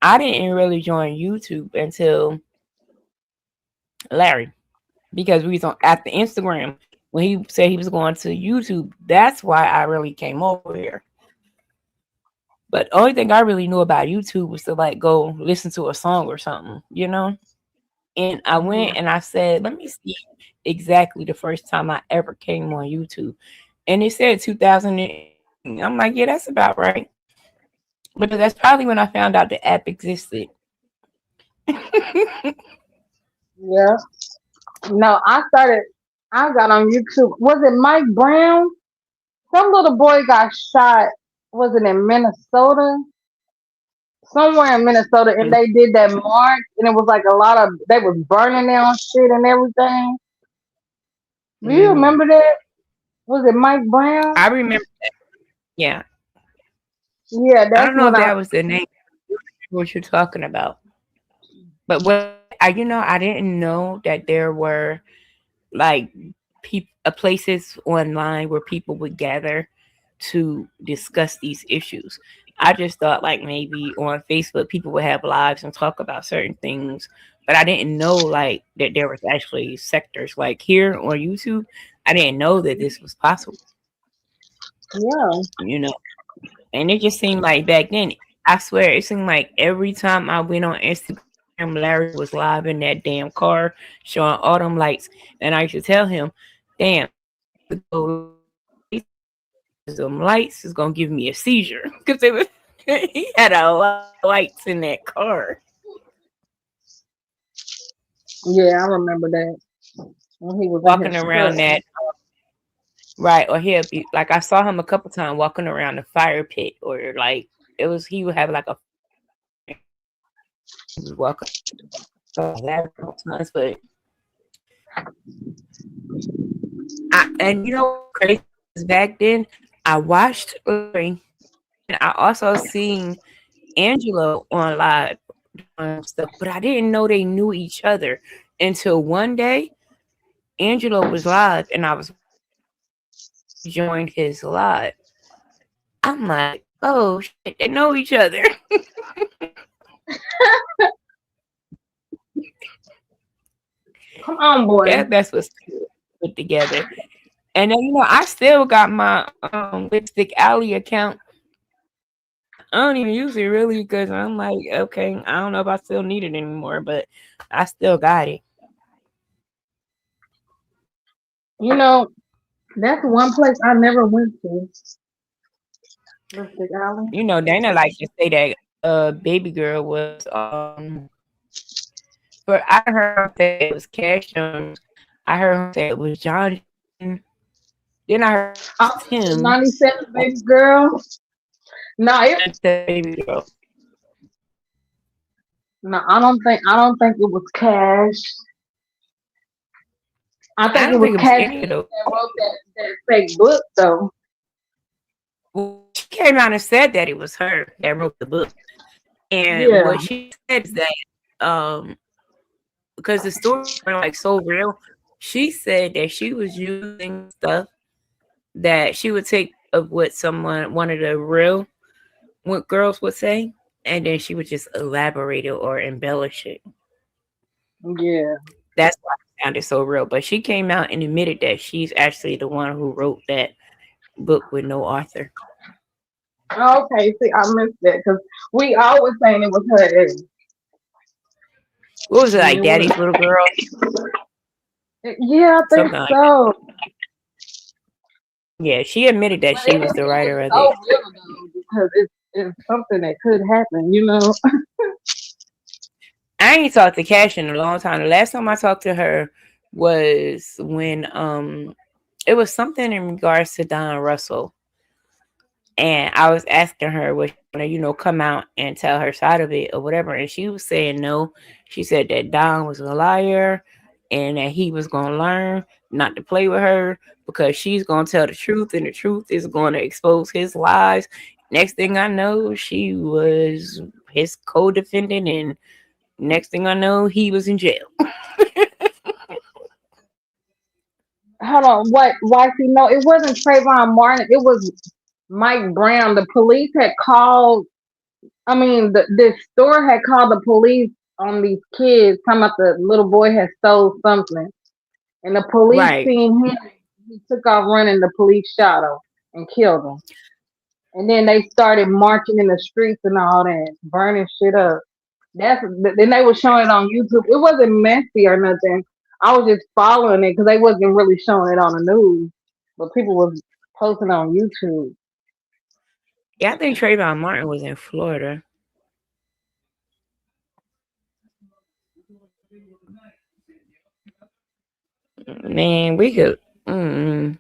I didn't really join YouTube until Larry because we was on at the Instagram when he said he was going to YouTube. That's why I really came over here. But the only thing I really knew about YouTube was to like go listen to a song or something. And I went and I said, let me see exactly the first time I ever came on YouTube. And it said 2018. I'm like, yeah, that's about right. Because that's probably when I found out the app existed. Yeah. No, I got on YouTube. Was it Mike Brown? Some little boy got shot. Was it in Minnesota? Somewhere in Minnesota, and they did that march, and it was like a lot of they was burning down shit and everything. Do you Mm, remember that? Was it Mike Brown? I remember. Yeah, Yeah, I that's don't know when if I. that was the name. What you're talking about? But what I didn't know that there were like places online where people would gather to discuss these issues. I just thought like maybe on Facebook people would have lives and talk about certain things, but I didn't know like that there was actually sectors like here on YouTube. I didn't know that this was possible, Yeah, you know. And it just seemed like back then, I swear, it seemed like every time I went on Instagram, Larry was live in that damn car showing all them lights. And I used to tell him, damn, I need to go live in that place because them lights is going to give me a seizure. Because it was, he had a lot of lights in that car. yeah, I remember that when he was in Walking his around truck. that, right? Or he'll be like, I saw him a couple times walking around the fire pit, or like, he would have like a fire pit in front of him. He was walking around that. I saw that a couple times, but and you know what's crazy is back then I watched Larry and I also seen Angelo on live doing stuff, but I didn't know they knew each other until one day Angelo was live and I was watching it and Larry joined his live. I'm like, oh shit, they know each other. Come on, boy. That's what's put together. And then I still got my Lipstick Alley account. I don't even use it really because I'm like, okay, I don't know if I still need it anymore, but I still got it. You know that's one place I never went to. Mystic Alley. Dana like to say that baby girl was but I heard him say it was Cash Jones. I heard him say it was John Jackson. Then I heard it was Oh, Tim. 97 baby girl. No, it, The baby girl. no, I don't think it was Cash. I I think don't it think was it was Cash any of those. that wrote that fake book though. Well, she came out and said that it was her that wrote the book. And Yeah. what she said is that because the stories were like so real, she said that she was using stuff that she would take of what one of the real what girls would say, and then she would just elaborate it or embellish it. Yeah. That's why it sounded so real. But she came out and admitted that she's actually the one who wrote that book with no author. Okay, see, I missed that because we always saying it was her ex, What was it and like, it was. Daddy's Little Girl? Yeah, I think Something like that. so. Yeah, she admitted that But she was the it was writer of so it. real though because it's something that could happen. I ain't talked to Cash in a long time. The last time I talked to her was when it was something in regards to Don Russell. And I was asking her was she gonna, come out and tell her side of it or whatever. And she was saying no. She said that Don was a liar and that he was gonna learn not to play with her because she's gonna tell the truth and the truth is gonna expose his lies. Next thing I know, she was his co-defendant, and next thing I know, he was in jail. Hold on, what? Wifey? No, it wasn't Trayvon Martin. It was Mike Brown. The police had called. I mean, this store had called the police on these kids, talking about the little boy had stole something, and the police Right. seen him. He took off running. The police shot him and killed him. And then they started marching in the streets and all that, burning shit up. Then they were showing it on YouTube. It wasn't messy or nothing. I was just following it because they wasn't really showing it on the news, but people was posting on YouTube. Yeah, I think Trayvon Martin was in Florida. Man, we could. Mm,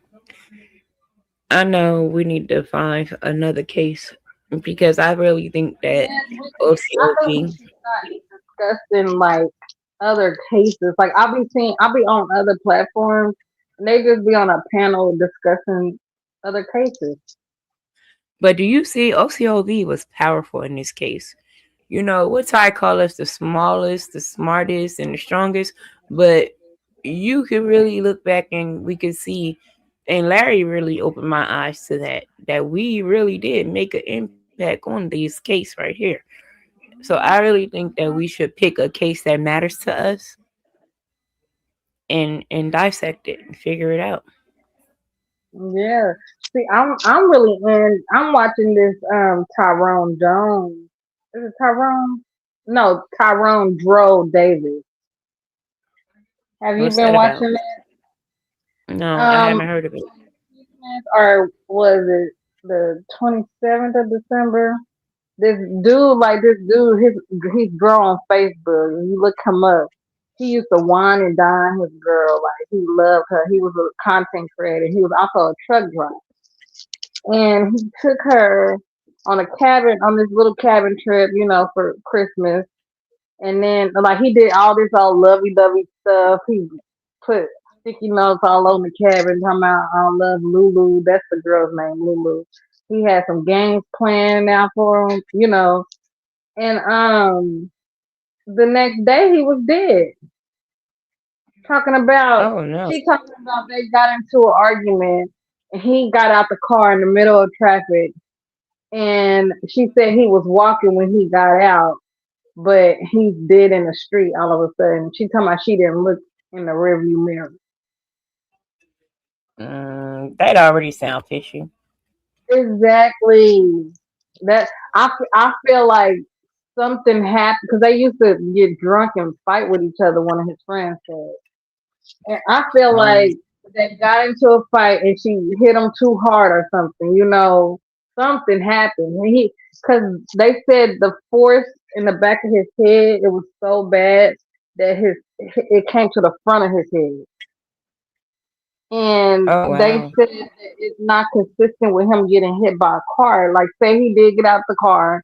I know we need to find another case because I really think that Yeah, I think we OCOV. should start discussing like other cases. Like I'll be on other platforms, and they just be on a panel discussing other cases. But do you see OCOV was powerful in this case? You know, what Ty call us the smallest, the smartest, and the strongest, but you could really look back and we could see, and Larry really opened my eyes to that we really did make an impact on this case right here. So I really think that we should pick a case that matters to us and dissect it and figure it out. Yeah. See, I'm really in. I'm watching this Tyrone Jones. Is it Tyrone? No, Tyrone Dro Davis. Have you What's been that about? watching No, it? I haven't heard of it. Or was it the 27th of December? This dude, he's girl on Facebook, and you look him up. He used to wine and dine his girl, like he loved her. He was a content creator. He was also a truck driver, and he took her on this little cabin trip, for Christmas. And then like he did all this all lovey dovey stuff. He put sticky notes all on the cabin talking about I love Lulu. That's the girl's name, Lulu. He had some games planned out for him. And the next day he was dead. Talking about Oh no. she talking about they got into an argument and he got out the car in the middle of traffic and she said he was walking when he got out, but he's dead in the street all of a sudden. She talking about she didn't look in the rearview mirror. That already sound fishy. Exactly. That I feel like something happened because they used to get drunk and fight with each other. One of his friends said, and I feel Mm. like they got into a fight and she hit him too hard or something. Something happened. And because they said the force in the back of his head it was so bad that it came to the front of his head. And Oh they wow. said that it's not consistent with him getting hit by a car. Like, say he did get out the car,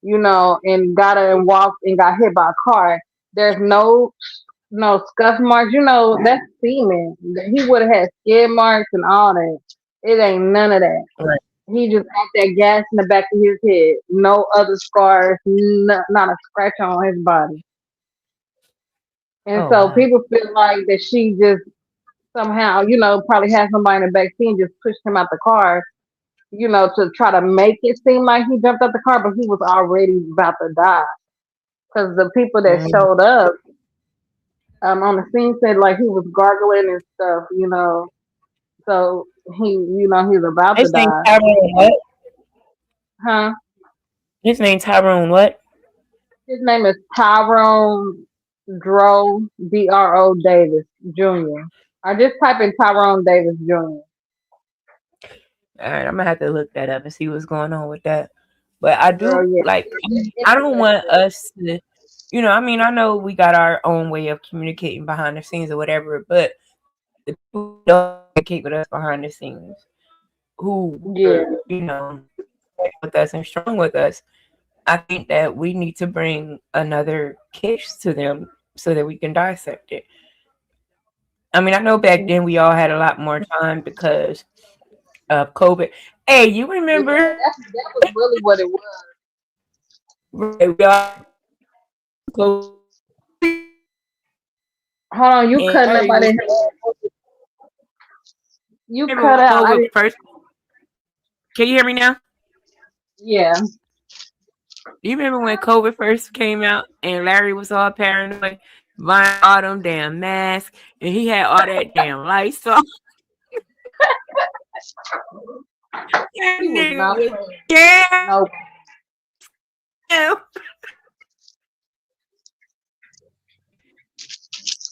and got and walked and got hit by a car. There's no scuff marks. That's semen. He would have had skid marks and all that. It ain't none of that. Right. He just had that gas in the back of his head. No other scars. Not a scratch on his body. And Oh so wow. people feel like that she just somehow, probably had somebody in the back seat and just pushed him out the car, to try to make it seem like he jumped out the car, but he was already about to die. Because the people that Mm. showed up on the scene said like he was gargling and stuff. So he's about to His name's die. Tyrone what? Huh? His name's Tyrone what? His name is Tyrone Dro Davis Jr. I just type in Tyrone Davis Jr. All right, I'm gonna have to look that up and see what's going on with that. But I Girl, do yeah, like. I don't it's want us to. I mean, I know we got our own way of communicating behind the scenes or whatever, but the people who don't communicate with us behind the scenes, who were, yeah. with us and strong with us, I think that we need to bring another case to them so that we can dissect it. I mean, I know back then we all had a lot more time because of COVID. Hey, you Yeah, remember? that was really what it was. Right, we all close Hold on, you and cutting up. Larry I was didn't. You remember cut when out. I COVID didn't. first. Can you hear me now? Yeah. Do you remember when COVID first came out and Larry was all paranoid, buying all them damn masks, and he had all that damn lights on? That He was nigga not was playing. scared. No.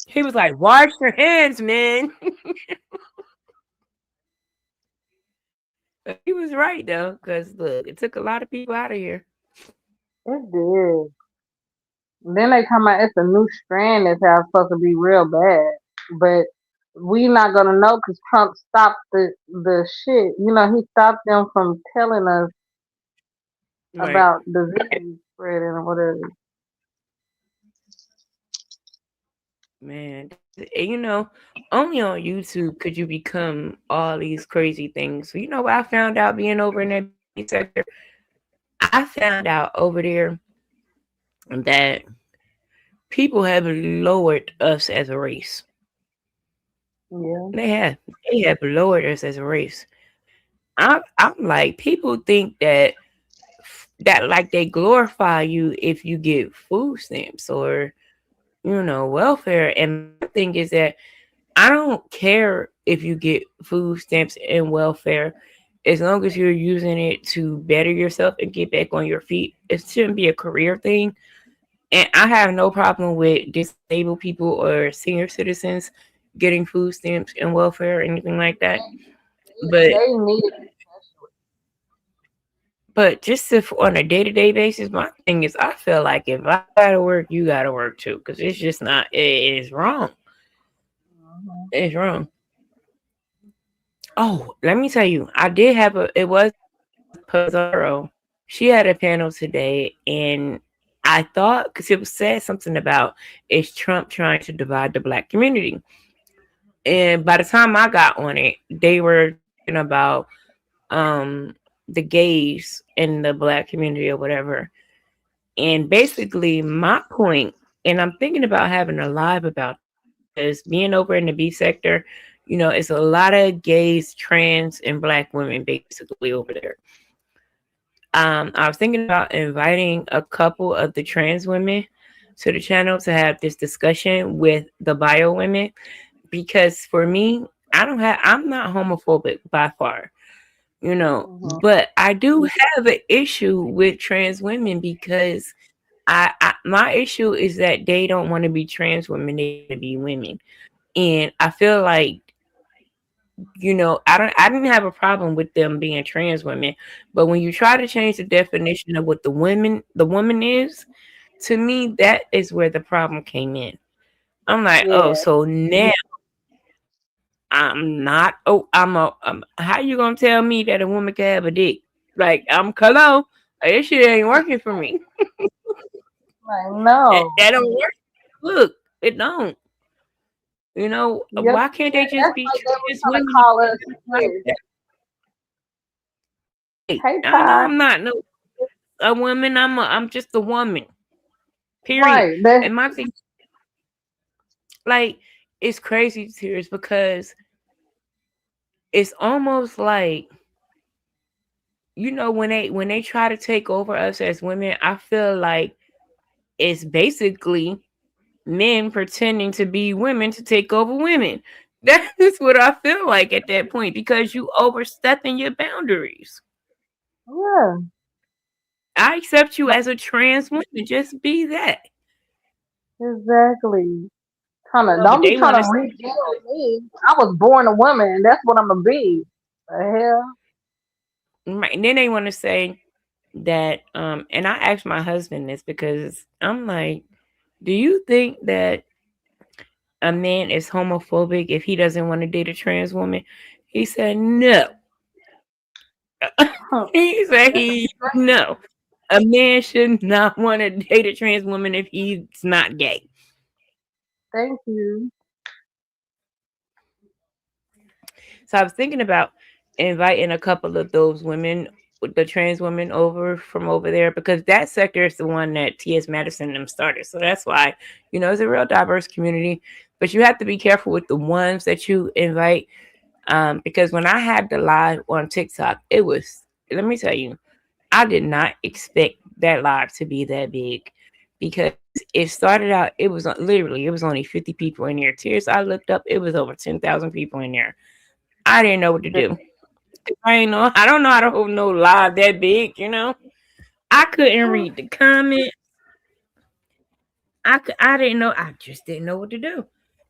He was like, "Wash your hands, man." But he was right though, because look, it took a lot of people out of here. It did. Then they come out. It's a new strand that's how it's supposed to be real bad, but we not gonna know because Trump stopped the shit. You know, he stopped them from telling us Right. about disease spreading or whatever. Man, only on YouTube could you become all these crazy things. So, what I found out being over in that B sector? I found out over there that people have lowered us as a race. Yeah. They have. They have lowered us as a race. I'm like, people think that like they glorify you if you get food stamps or welfare. And my thing is that I don't care if you get food stamps and welfare as long as you're using it to better yourself and get back on your feet. It shouldn't be a career thing. And I have no problem with disabled people or senior citizens getting food stamps and welfare or anything like that. But They need it. just if on a day to day basis, my thing is I feel like if I gotta work, you gotta work too, because it's just not. It is wrong. Mhm. It's wrong. Oh, let me tell you, I did have a. It was Pizarro. She had a panel today, and I thought because it was said something about is Trump trying to divide the black community. And by the time I got on it, they were talking about um the gays in the black community or whatever. And basically, my point, and I'm thinking about having a live about this because being over in the B sector, it's a lot of gays, trans, and black women basically over there. I was thinking about inviting a couple of the trans women to the channel to have this discussion with the bio women because for me, I'm not homophobic by far, Mhm. but I do have an issue with trans women because my issue is that they don't want to be trans women, they want to be women. And I feel like, I didn't have a problem with them being trans women, but when you try to change the definition of what the woman is, to me, that is where the problem came in. I'm like, oh, Yeah. so now I'm not. Oh, how you gonna tell me that a woman can have a dick? Like, hello, this shit ain't working for me. Like That, no. that don't work. Look, it don't. Yep. Why can't they just That's be like they were trans trying to women call us like sis. that? Right. Hey I know Ty. I'm not no a woman. I'm just a woman. Period. Right. That And my thing, like, it's crazy tears because it's almost like when they try to take over us as women, I feel like it's basically men pretending to be women to take over women. That is what I feel like at that point because you overstepping your boundaries. yeah. I accept you But as a trans woman. Just be that. exactly. Trying to But don't be they trying want to to say, regender me. I was born a woman. That's what I'm gonna be. The hell. right, and then they want to say that. And I asked my husband this because I'm like, do you think that a man is homophobic if he doesn't want to date a trans woman? He said no. Huh. He said That's he straight. no. A man should not want to date a trans woman if he's not gay. Thank you. So I was thinking about inviting a couple of those women, the trans women over from over there, because that sector is the one that T.S. Madison and them started. So that's why, it's a real diverse community. But you have to be careful with the ones that you invite. Because when I had the live on TikTok, let me tell you, I did not expect that live to be that big because it started out, it was only 50 people in there. Tears, I looked up, it was over 10,000 people in there. I didn't know what to do. I don't know how to hold no live that big. I couldn't read the comments. I didn't know. I just didn't know what to do.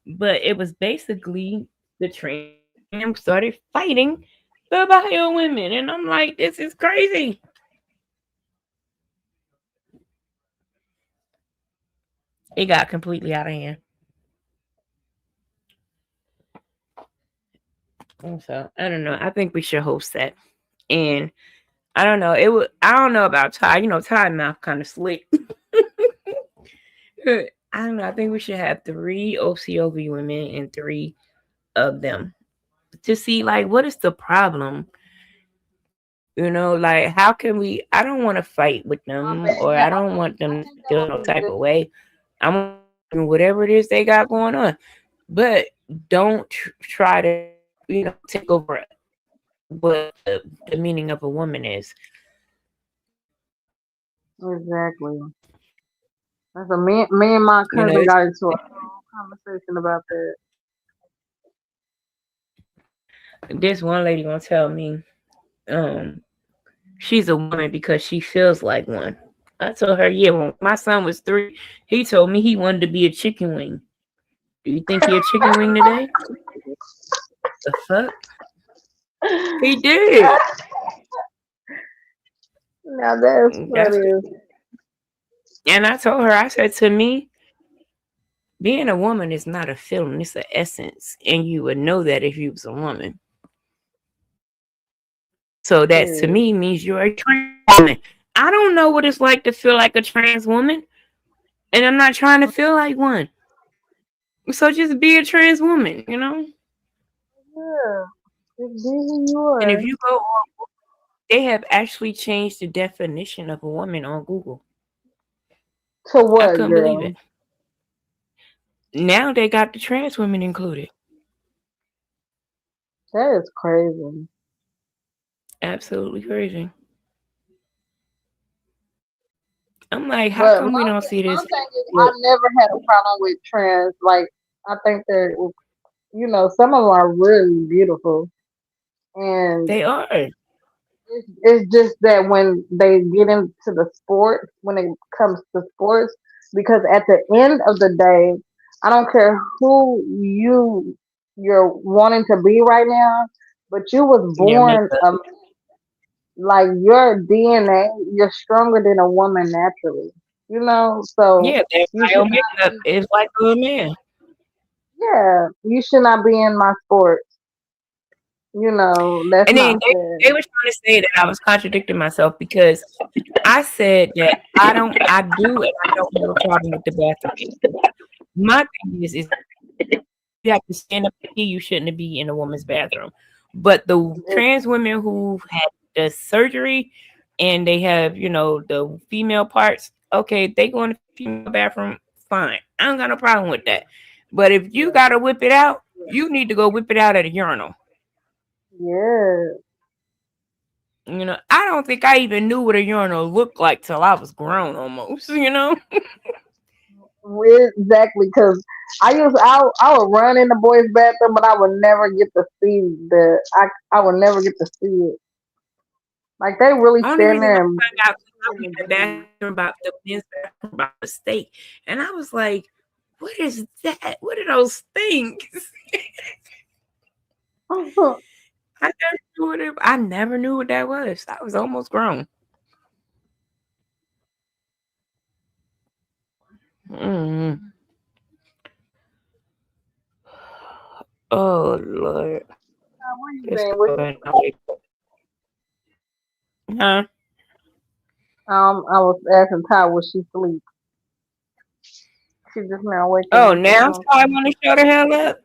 But it was basically the trans women started fighting the bio women, and I'm like, this is crazy. It got completely out of hand. So I don't know. I think we should host that. And I don't know. It would. I don't know about Ty. You know, Ty mouth kind of slick. I don't know. I think we should have three OCOV women and three of them to see like what is the problem. You know, like how can we? I don't want to fight with My them, bad. or Yeah, I don't want I them to think that feel would no be type good. of way. I want whatever it is they got going on, but don't try to take over what the meaning of a woman is. Exactly. That's a me and my You know, cousin got into a whole conversation about that. this one lady gonna tell me, um, she's a woman because she feels like one. I told her, yeah, when my son was 3, he told me he wanted to be a chicken wing. Do you think he a chicken wing today? The fuck? He did. Now that's That's funny. and I told her, I said to me, being a woman is not a feeling, it's an essence. And you would know that if you was a woman. So that to Period. me means you're a trans woman. I don't know what it's like to feel like a trans woman. And I'm not trying to feel like one. So just be a trans woman. Yeah. Just be who you And if are. you go on, they have actually changed the definition of a woman on Google. To I what, couldn't believe girl? it. Now they got the trans women included. That is crazy. Absolutely crazy. I'm like, how But come we don't see my this? thing is, I Look, never had a problem with trans. Like, I think that some of them are really beautiful, and they are. it's just that when they get into the sports, when it comes to sports, because at the end of the day, I don't care who you're wanting to be right now, but you was Your born makeup. like your DNA, you're stronger than a woman naturally. So Yeah, their you should bio not makeup be. is like a man. Yeah, you should not be in my sports. That's And then not fair. they were trying to say that I was contradicting myself because I said that I do and I don't have a problem with the bathroom. My thing is you have to stand up and pee, you shouldn't be in a woman's bathroom. But the trans women who had the surgery and they have, the female parts, okay, they go in the female bathroom, fine. I don't got no problem with that. But if you Yeah, gotta whip it out, you need to go whip it out at a urinal. yeah. I don't think I even knew what a urinal looked like till I was grown almost. Exactly, because I would run in the boys' bathroom, but I would never get to see I would never get to see it. Like they really Only stand reason I there and found out because I in went the in the game. bathroom about the men's bathroom about the steak. And I was like, what is that? What are those things? I never knew what that was. I was almost grown. Mm. Oh Lord. Where you Let's been? go What you back now. sleep? Huh? I was asking Ty, was she sleep? She just now waking Oh, up or now something. I want to show the hell up.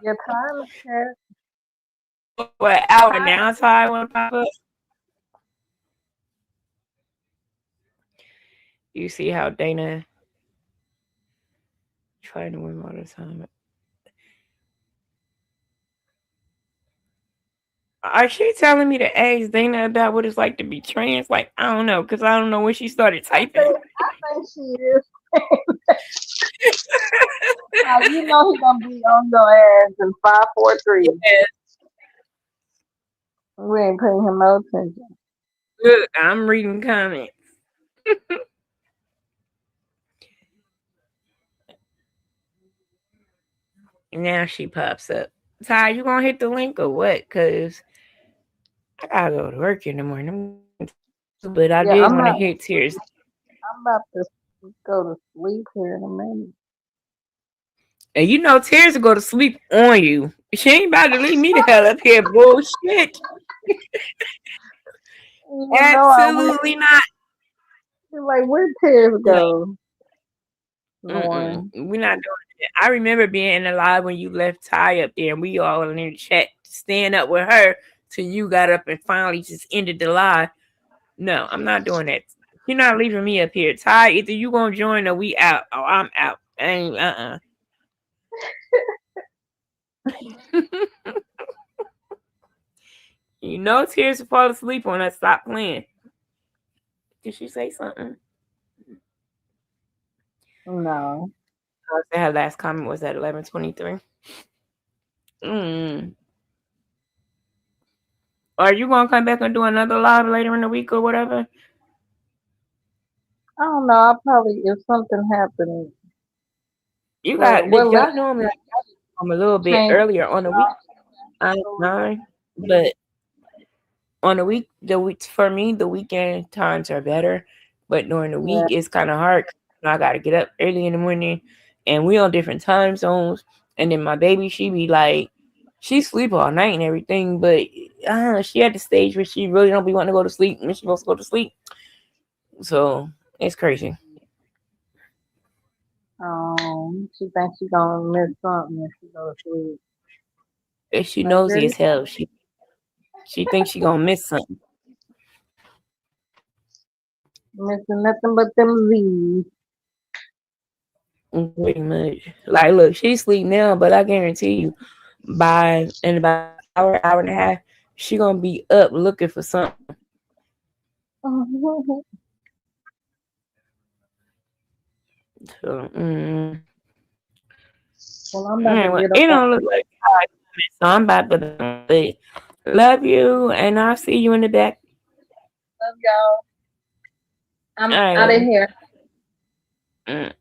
Your time is here. What hour now? I want to pop up. You see how Dana trying to win all the time. Are she telling me to ask Dana about what it's like to be trans? Like, I don't know, because I don't know when she started typing. I think she is. He gonna be on your ass in 5, 4, 3. Yes. We ain't paying him no attention. Look, I'm reading comments. Now she pops up. Ty, you gonna hit the link or what? Cause I gotta go to work in the morning. But I Yeah, did want to hit tears. I'm about to go to sleep here in a minute. And tears will go to sleep on you. She ain't about to leave me the hell up here. Bullshit. You know I would. Absolutely not. Like, where tears No. go? Mm-mm. Knowing. We're not doing it. I remember being in the live when you left Ty up there and we all in the chat staying up with her till you got up and finally just ended the live. No, I'm not doing that. You're not leaving me up here. Ty, either you gonna join or we out. Oh, I'm out. I ain't You know Tears will fall asleep on us. Stop playing. Did she say something? No. I said her last comment was at 11:23. Mm. Are you gonna come back and do another live later in the week or whatever? I don't know. I probably if something happened. You What got what y'all left normally come a little bit change? earlier on the week. I don't mind, but on the week, the week for me, the weekend times are better. But during the Yeah. week, it's kind of hard. I got to get up early in the morning, and we on different time zones. And then my baby, she be like, she sleep all night and everything, but she at the stage where she really don't be wanting to go to sleep when she supposed to go to sleep. So it's crazy. She thinks she gonna miss something if she goes to sleep. And she Like, nosy girl, as hell. She thinks she gonna miss something. you missing nothing but them Z's. Pretty much. Like, look, she sleep now, but I guarantee you, by in about an hour, hour and a half, she gonna be up looking for something. Well, So, I'm about to anyway, get up it on. don't look like I so I'm about to say, love you, and I'll see you in the back. Love y'all. I'm All right, out of love you. here. Mm.